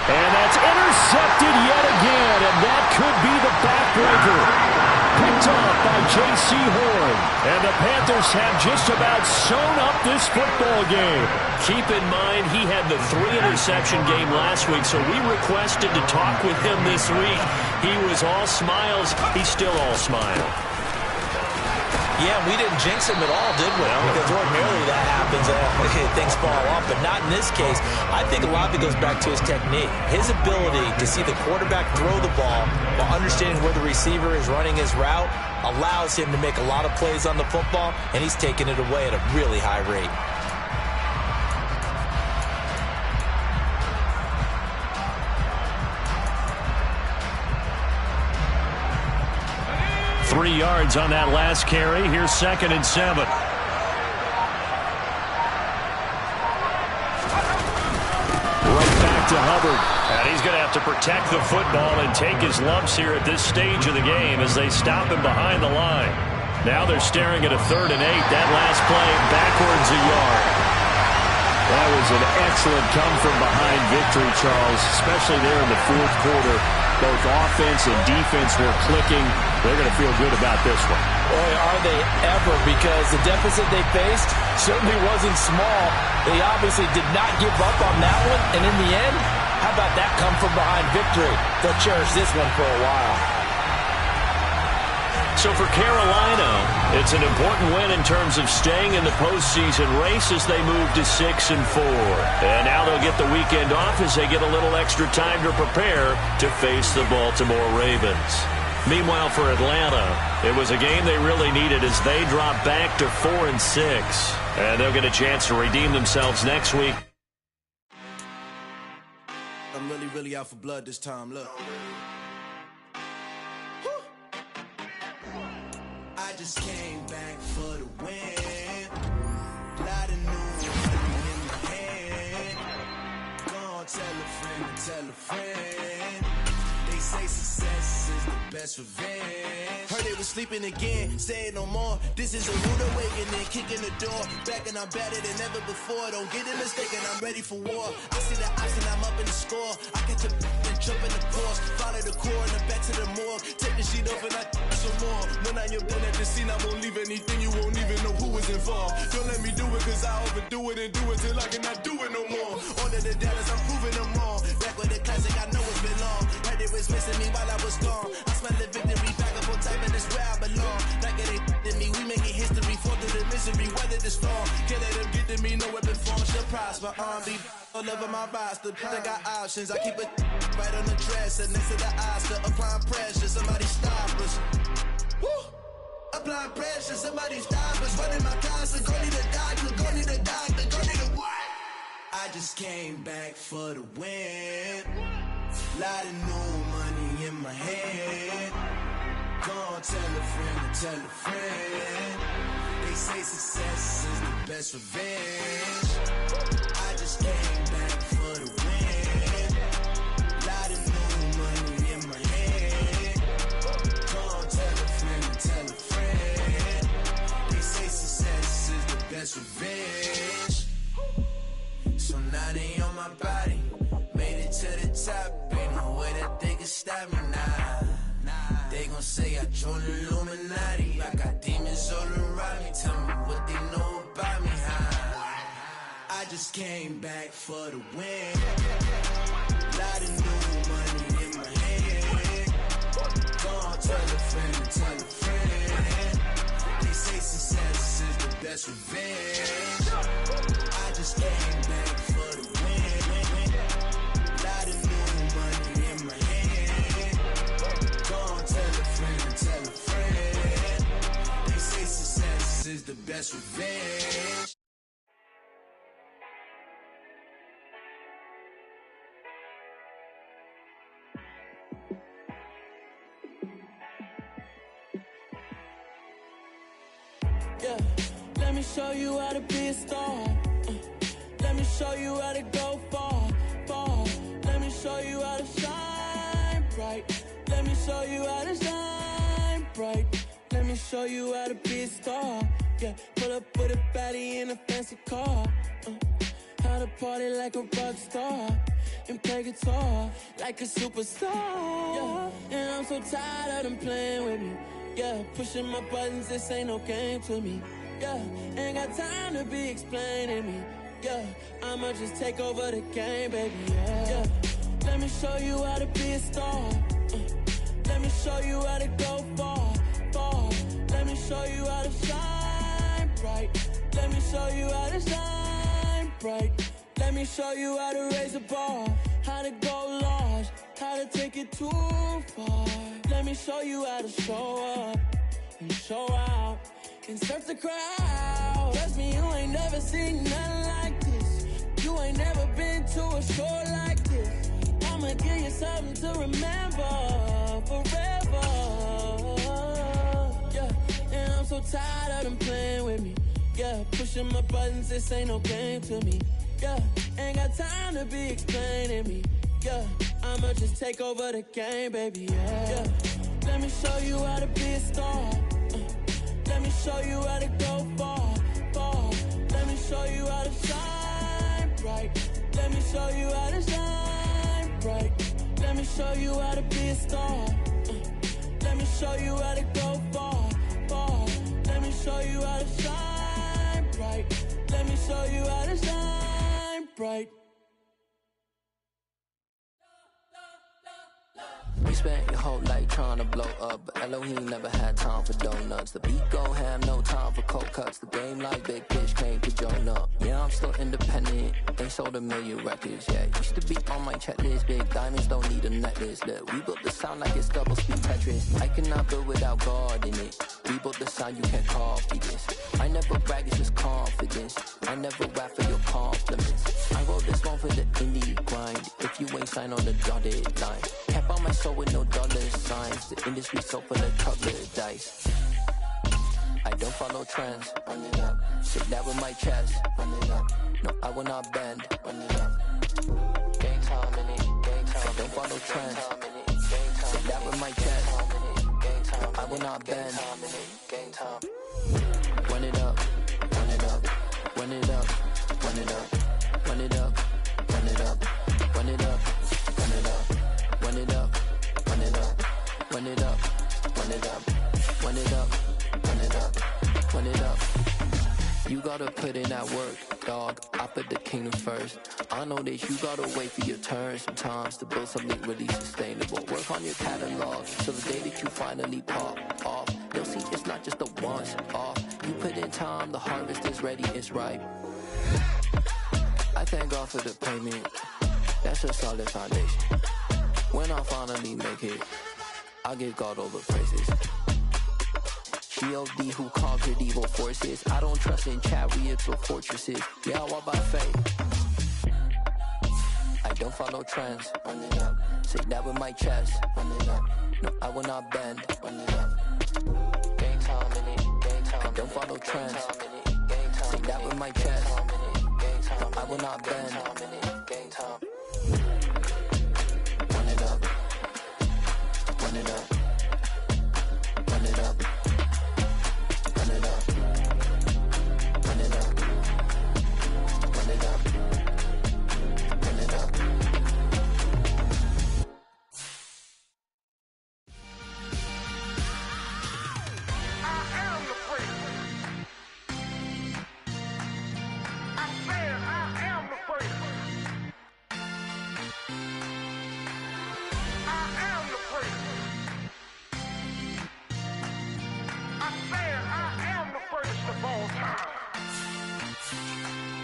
And that's intercepted yet again, and that could be the backbreaker. Picked off by J.C. Horn. And the Panthers have just about sewn up this football game. Keep in mind, he had the 3-interception game last week, so we requested to talk with him this week. He was all smiles. He's still all smile. Yeah, we didn't jinx him at all, did we? No. Because ordinarily that happens. Things fall off, but not in this case. I think a lot of it goes back to his technique. His ability to see the quarterback throw the ball while understanding where the receiver is running his route allows him to make a lot of plays on the football, and he's taking it away at a really high rate. Three yards on that last carry. Here's 2nd and 7. Right back to Hubbard. And he's going to have to protect the football and take his lumps here at this stage of the game as they stop him behind the line. Now they're staring at a 3rd and 8. That last play backwards a yard. That was an excellent come-from-behind victory, Charles, especially there in the 4th quarter. Both offense and defense were clicking. They're going to feel good about this one. Boy, are they ever, because the deficit they faced certainly wasn't small. They obviously did not give up on that one, and in the end, how about that come-from-behind victory? They'll cherish this one for a while. So for Carolina, it's an important win in terms of staying in the postseason race as they move to 6-4. And now they'll get the weekend off as they get a little extra time to prepare to face the Baltimore Ravens. Meanwhile, for Atlanta, it was a game they really needed as they drop back to 4-6. And they'll get a chance to redeem themselves next week. I'm really out for blood this time, look. I just came back for the win. Lot of news in my head. Go on, tell a friend and tell a friend. They say success is the best revenge. Heard they was sleeping again, say it no more. This is a rude awakening, kicking the door. Back and I'm better than ever before. Don't get it mistaken, I'm ready for war. I see the option, I'm up in the score. I catch a and jump in the course. Follow the core and then back to the morgue. Take the sheet off and I some more. When I am done at the scene, I won't leave anything. You won't even know who was involved. Don't let me do it, cause I overdo it and do it till I cannot do it no more. Order the Dallas, I'm proving them wrong. Back with the classic, I know it's been long. Heard it was missing me while I was gone. I smell the victory, back up on time, and it's where I belong. Like it ain't to me, we making history. Fall through the misery, weather the storm. Can't let them get to me, no weapon form should prosper. Be all over my roster, I got options. I keep it right on the dresser, next to the Oscar. Applying pressure, somebody stop us. Woo! Applying pressure, somebody stop us. Running my constant, go need a doctor, go need a doctor, go need a what? I just came back for the win. Lot of new money in my head. Go on, tell a friend and tell a friend. They say success is the best revenge. I just just came back for the win. Lot of new money in my head. Go on, tell a friend, tell a friend. They say success is the best revenge. So now they on my body. Made it to the top. Ain't no way that they can stop me now. They gon' say I joined the Illuminati. I got demons all around me. Tell me what they know about me, huh? I just came back for the win. Lot of new money in my head. Go on, tell a friend, tell a friend. They say success is the best revenge. I just came back for the win. Lot of new money in my head. Go on, tell a friend, tell a friend. They say success is the best revenge. Yeah, let me show you how to be a star. Let me show you how to go far, far. Let me show you how to shine bright. Let me show you how to shine bright. Let me show you how to be a star. Yeah, pull up with a baddie in a fancy car. How to party like a rock star and play guitar like a superstar. Yeah, and I'm so tired of them playing with me. Yeah, pushing my buttons, this ain't no game to me. Yeah, ain't got time to be explaining me. Yeah, I'ma just take over the game, baby. Yeah, let me show you how to be a star. Let me show you how to go far, far. Let me show you how to shine bright. Let me show you how to shine bright. Let me show you how to raise a bar, how to go large, how to take it too far. Let me show you how to show up and show out and surf the crowd. Trust me, you ain't never seen nothing like this. You ain't never been to a show like this. I'ma give you something to remember forever. Yeah, and I'm so tired of them playing with me. Yeah, pushing my buttons, this ain't no game to me. Yeah, ain't got time to be explaining me. Yeah, I'ma just take over the game, baby. Yeah, let me show you how to be a star. Let me show you how to go far, far. Let me show you how to shine bright. Let me show you how to shine bright. Let me show you how to be a star. Let me show you how to go far, far. Let me show you how to shine bright. Let me show you how to shine bright. We spent your whole life trying to blow up, but Elohim never had time for donuts. The beat go ham, no time for cold cuts. The game like Big Pitch came to join up. Yeah, I'm still independent, ain't sold 1 million records. Yeah, used to be on my checklist. Big diamonds don't need a necklace. Look, we built the sound like it's double speed Tetris. I cannot build without God in it. We built the sound, you can't copy this. I never brag, it's just confidence. I never rap for your compliments. I wrote this one for the indie grind. If you ain't signed on the dotted line, can't buy my soul with no dollar signs. The industry so full of colored dice. I don't follow trends. Run it up. Sit that with my chest. Run it up. No, I will not bend. Run it up. Gang time in it. Gang time. I don't follow trends. Sit that with my chest. No, I will not bend. Gang time. Run it up. Run it up. Run it up. Run it up. Run it up. Run it up. Run it up. Run it up. Run it up. Run it up. Run it up. Run it up. Run it up. Run it up. Run it up. You gotta put in that work, dog. I put the kingdom first. I know that you gotta wait for your turn sometimes to build something really sustainable. Work on your catalog so the day that you finally pop off, you'll see it's not just a once off. You put in time, the harvest is ready, it's ripe. I thank God for the payment. That's a solid foundation. When I finally make it, I'll give God all the praises. G.O.D. who conquered evil forces. I don't trust in chariots or fortresses. Yeah, I walk by faith. I don't follow trends. Run it up. Say that with my chest. Run it up. No, I will not bend. Run it up. Gang time in it. Gang time. I don't follow trends. Say that with my chest. time. I will not bend. Game time. Run it up. Run it up. Run it up. Run it up. Run it up. Run it up. Run it up.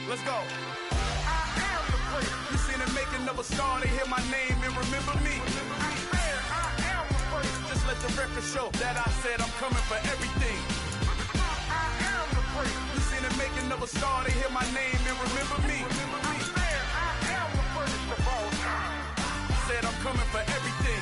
Let's go. You seen the making of a star, they hear my name and remember me. Just let the record show that I said I'm coming for everything. You seen the making of a star, they hear my name and remember me. Said I'm coming for everything.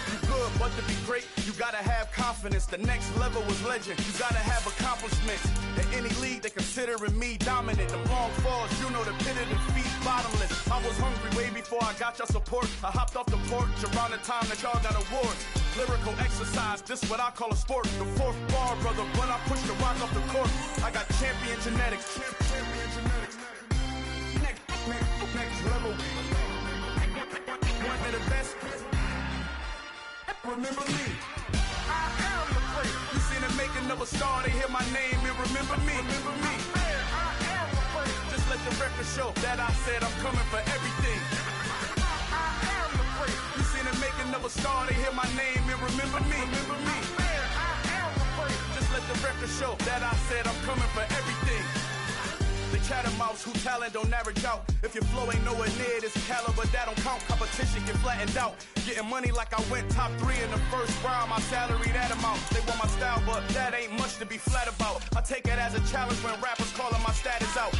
You good, but to be great, you gotta have confidence. The next level was legend. You gotta have accomplishments. In any league, they considering me dominant. The wrong falls, you know the pit of defeat, bottomless. I was hungry way before I got your support. I hopped off the porch around the time that y'all got awards. Lyrical exercise, this what I call a sport. The fourth bar, brother, when I push the rock off the court. I got champion genetics. Champion genetics. Next level. One of the best. Remember me. I am the place. You seen the making of a star, they hear my name and remember me. Remember me. I am the place. Just let the record show that I said I'm coming for everything. I am the place. You seen the making of a star, they hear my name and remember me. Remember me. I am the place. Just let the record show that I said I'm coming for everything. The catamounts who talent don't average out. If your flow ain't nowhere near this caliber, that don't count. Competition get flattened out. Getting money like I went top 3 in the first round. My salary that amount. They want my style, but that ain't much to be flat about. I take it as a challenge when rappers calling my status out.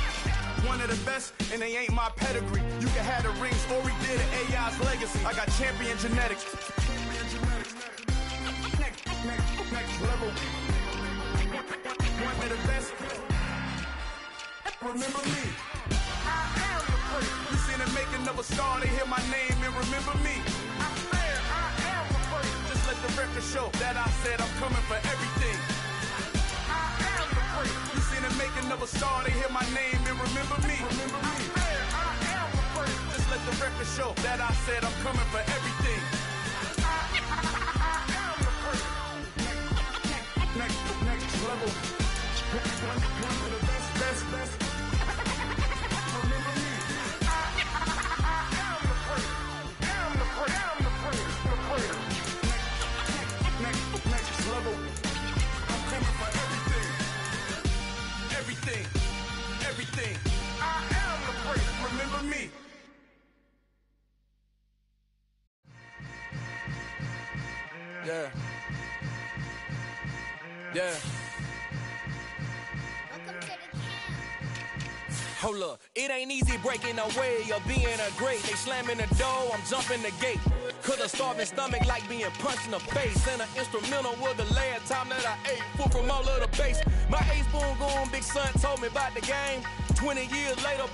One of the best, and they ain't my pedigree. You can have the rings, or we did it, AI's legacy. I got champion genetics. Next level. One of the best. Remember me. I am the place. You seen the making of a star, they hear my name and remember me. I said I am the place. Just let the record show that I said I'm coming for everything. I am the place. You seen the making of a star, they hear my name and remember me. Remember me. I said I am the place. Just let the record show that I said I'm coming for everything. I am the place. Next level. One of the best. Remember me. I am the place. Am the place. Next level. I'm coming for everything. I am the place. Remember me. Yeah. Hold up, it ain't easy breaking away or being a great. They slamming the door, I'm jumping the gate. Cause a starving stomach like being punched in the face. And an instrumental was the last time that I ate. Full from all of the bass. My ace boom goon, big son told me about the game. 20 years later,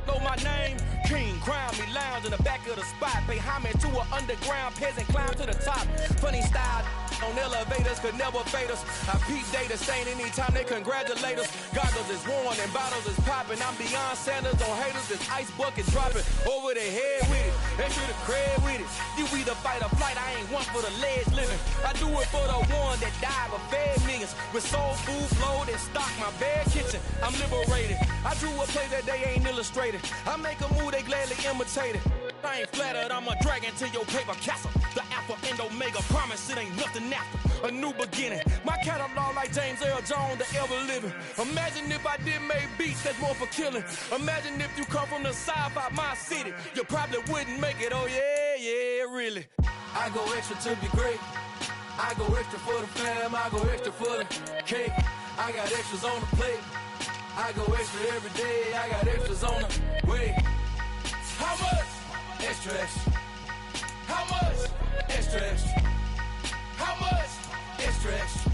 know my name. King, crown me, lounge in the back of the spot. Pay homage to an underground peasant, climb to the top. Funny style on elevators could never fade us. I peep data stain anytime they congratulate us. Goggles is worn and bottles is popping. I'm beyond Sanders on haters, this ice bucket dropping over their head with it. Extra the cred with it. You either fight or flight, I ain't one for the ledge living. I do it for the one that died but fed millions. With soul food flowed and stock my bare kitchen. I'm liberated. I drew a play that they ain't illustrated. I make a move, they gladly imitate it. I ain't flattered, I'm a dragon to your paper castle. The Alpha and Omega, promise it ain't nothing after. A new beginning. My catalog like James Earl Jones, the ever living. Imagine if I did make beats that's more for killing. Imagine if you come from the south out my city. You probably wouldn't make it, oh yeah, really. I go extra to be great. I go extra for the fam, I go extra for the cake. I got extras on the plate. I go extra every day, I got extras on the way. How much? Extra, extra. How much? Extra, extra. How much? Extra, extra.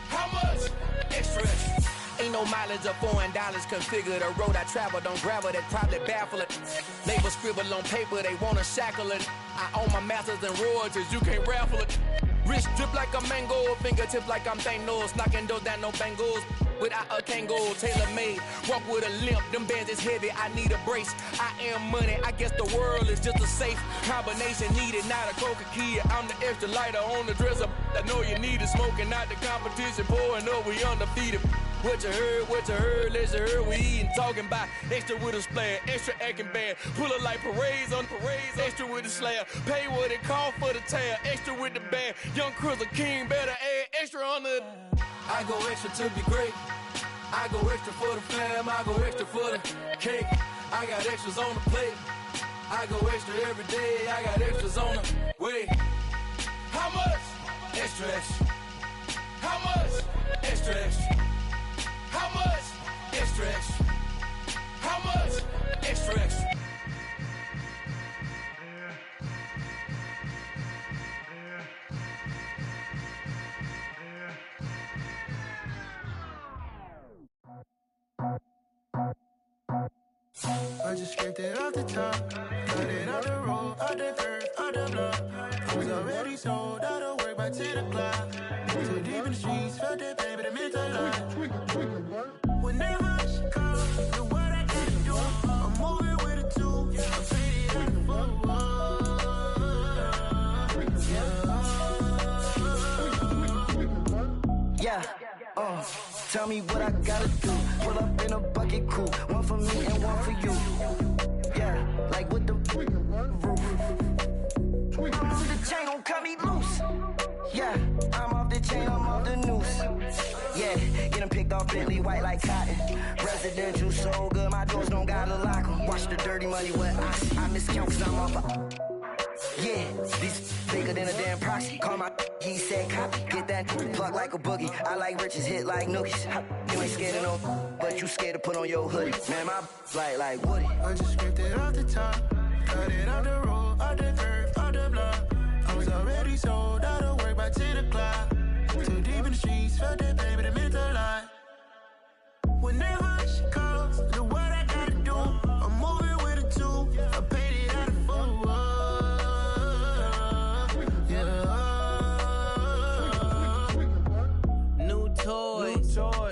How much? Extra, extra. Ain't no Low mileage of $4. Configure the road I travel. Don't gravel that probably baffle it. Label scribble on paper, they wanna shackle it. I own my masters and royalties, you can't raffle it. Wrist drip like a mango, fingertips like I'm Thanos. Knocking doors down, no bangles. Without a Kango, tailor-made. Walk with a limp, them bands is heavy, I need a brace. I am money, I guess the world is just a safe combination needed, not a coca key. I'm the extra lighter on the dresser. I know you need it, smoking out the competition, pouring up, we undefeated. What you heard, let's heard, we eating, talking about extra with a splash, extra acting bad. Pull it like parades on parades, extra with the slayer. Pay what it cost for the tail, extra with the band. Young Cruiser King, better add extra on the. I go extra to be great. I go extra for the fam, I go extra for the cake. I got extras on the plate. I go extra every day, I got extras on the way. How much? Extra, extra. How much? Extra, extra. How much? Extra, extra. How much? Extra, extra. I just scraped it off the top, cut it off the road, off the curve, off the block. I was already sold out of work by 10 o'clock. Too deep in the streets, felt that pain, but it meant a lot. Whenever she calls, know what I gotta do. I'm moving with a two, I'm faded out the Yeah, tell me what I gotta do. Pull up in a bucket crew, one for me and one for you. Yeah, like with the roof. The chain gon' cut me loose. Yeah, I'm off the chain, I'm off the noose. Yeah, get them picked off Bentley, white like cotton. Residential so good, my doors don't gotta lock 'em. Watch the dirty money with I miscount cause I'm off a. Yeah, these bigger than a damn proxy. Call my he said copy. Get that plug like a boogie. I like riches, hit like nookies. You ain't scared of no, but you scared to put on your hoodie. Man, my like Woody. I just scraped it off the top, cut it off the road, off the curve, off the block. I was already sold out of work by 10 o'clock. Too deep in the streets, felt that pain, but it meant a lot. Whenever she calls, know what I gotta do. I'm moving with a two, I paid it out of four.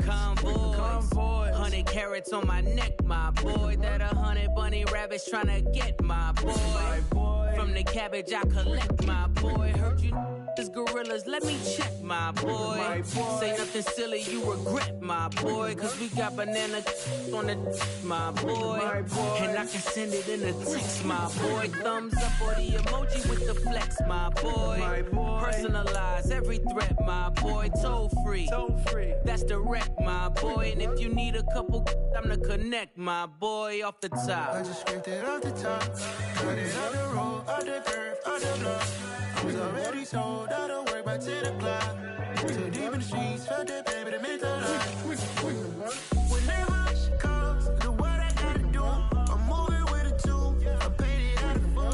Convoy, 100 carats on my neck, my boy. That 100 bunny rabbits tryna get my boy. From the cabbage I collect, my boy. Heard you is gorillas, let me check, my boy. Say nothing silly, you regret, my boy. Cause we got banana on the my boy. And I can send it in a text, my boy. Thumbs up or the emoji with the flex, my boy. Personalize every threat, my boy. Toll free, that's direct, my boy. And if you need a couple, I'm the connect, my boy. Off the top, I just scraped it off the top, cut it off the road, off the curve, off the block. I was already sold out of work by 10 o'clock. Too deep in the streets, felt that pain, but it meant a lot. Whenever she calls, know what I gotta do. I'm moving with a two, I paid it out of four.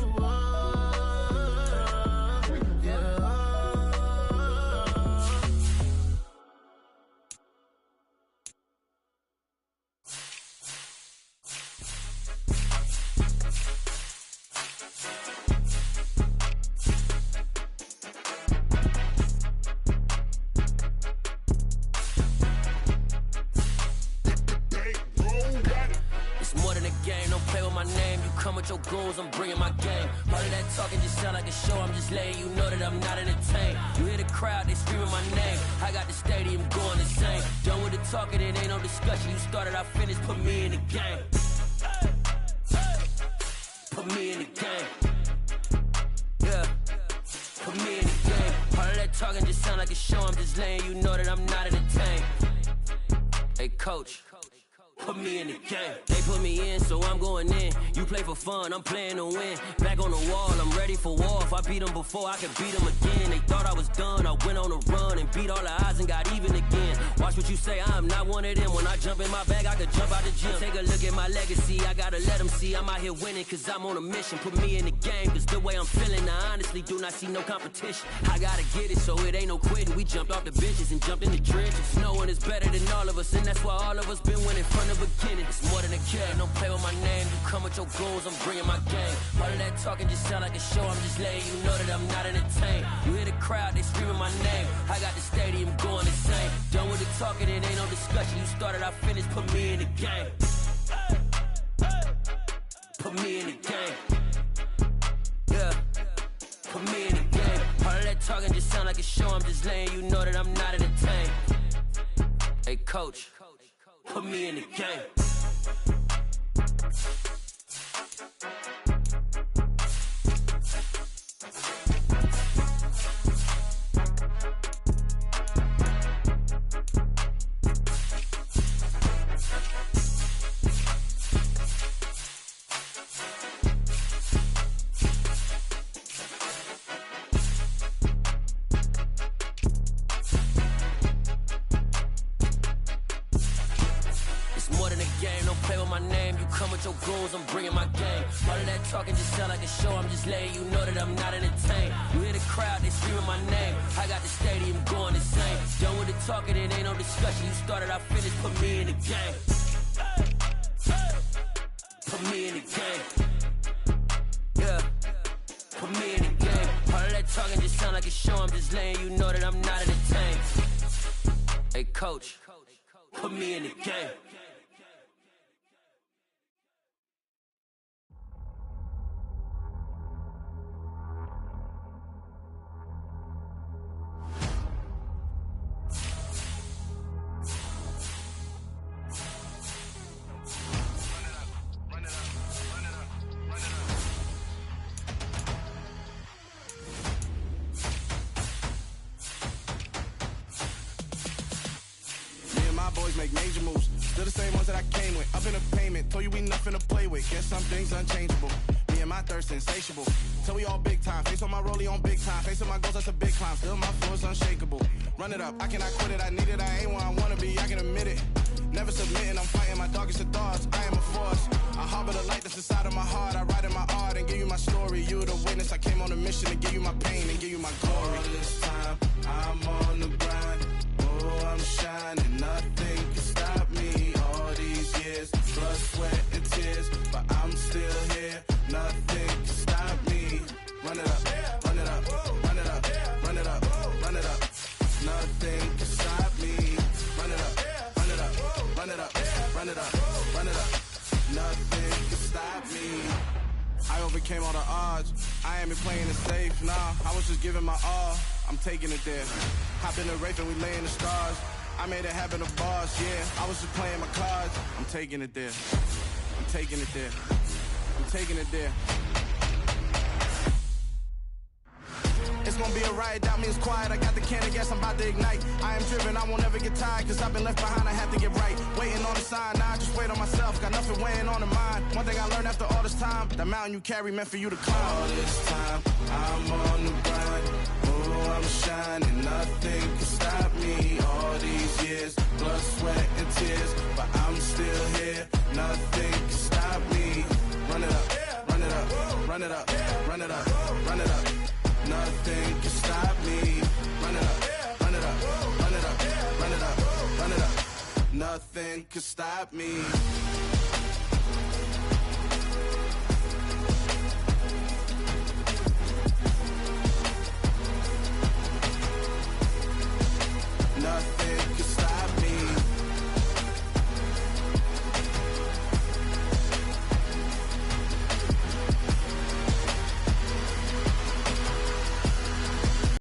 With your goons, I'm bringing my game. All of that talking just sound like a show. I'm just letting you know that I'm not entertained. You hear the crowd, they screaming my name. I got the stadium going insane. Done with the talking, it ain't no discussion. You started, I finished, put me in the game. Put me in the game. Yeah, put me in the game. All of that talking just sound like a show. I'm just letting you know that I'm not entertained. Hey, coach. Put me in the game. They put me in, so I'm going in. You play for fun, I'm playing to win. Back on the wall, I'm ready for war. If I beat them before, I can beat them again. They thought I was done, I went on a run and beat all the odds and got even again. Watch what you say, I'm not one of them. When I jump in my bag, I could jump out the gym. Take a look at my legacy, I gotta let them see I'm out here winning, cause I'm on a mission. Put me in the game, cause the way I'm feeling, the honesty honestly do not see no competition. I gotta get it, so it ain't no quitting. We jumped off the benches and jumped in the trenches. No one is better than all of us, and that's why all of us been winning from the beginning. It's more than a game, don't play with my name. You come with your goals, I'm bringing my game. All of that talking just sound like a show, I'm just letting you know that I'm not entertained. You hear the crowd, they screaming my name. I got the stadium going insane. Done with the talking, it ain't no discussion. You started, I finished, put me in the game. Put me in the game. Yeah, put me in the game. All of that talking just sound like a show, I'm just letting you know that I'm not entertained. Hey coach, put me in the game. I'm bringing my game. All of that talking just sound like a show, I'm just letting you know that I'm not entertained. You hear the crowd, they screaming my name. I got the stadium going insane. Done with the talking, it ain't no discussion. You started, I finished, put me in the game. Put me in the game. Yeah, put me in the game. All of that talking just sound like a show, I'm just letting you know that I'm not entertained. Hey coach, put me in the game. Make major moves, still the same ones that I came with. Up in a payment, told you we nothing to play with. Guess some things unchangeable. Me and my thirst insatiable. Till we all big time. Face on my rollie on big time. Face on my goals, that's a big climb. Still my flow is unshakable. Run it up, I cannot quit it. I need it, I ain't where I wanna be. I can admit it. Never submitting, I'm fighting my darkest of thoughts. I am a force. I harbor the light that's inside of my heart. I write in my art and give you my story. You the witness. I came on a mission to give you my pain and give you my glory. All this time, I'm on the grind. Oh, I'm shining. Nothing can stop me. All these years, blood, sweat, and tears, but I'm still here. Nothing can stop me. Run it up, run it up, run it up, run it up, run it up. Nothing can stop me. Run it up, run it up, run it up, run it up, run it up. Nothing can stop me. I overcame all the odds. I ain't been playing it safe, nah. I was just giving my all. I'm taking it there. Hop in the Wraith and we lay in the stars. I made it happen to bars, yeah. I was just playing my cards. I'm taking it there. I'm taking it there. I'm taking it there. It's gonna be a riot, doubt me it's quiet. I got the can of gas, I'm about to ignite. I am driven, I won't ever get tired, cause I've been left behind, I have to get right. Waiting on the sign, now I just wait on myself. Got nothing weighing on the mind. One thing I learned after all this time, the mountain you carry meant for you to climb. All this time, I'm on the grind. Oh, I'm shining, nothing can stop me. All these years, blood, sweat, and tears, but I'm still here. Nothing can stop me. Run it up, run it up, run it up, run it up, run it up. Nothing can stop me. Run it up, run it up, run it up, run it up, run it up. Nothing can stop me. Nothing can stop me.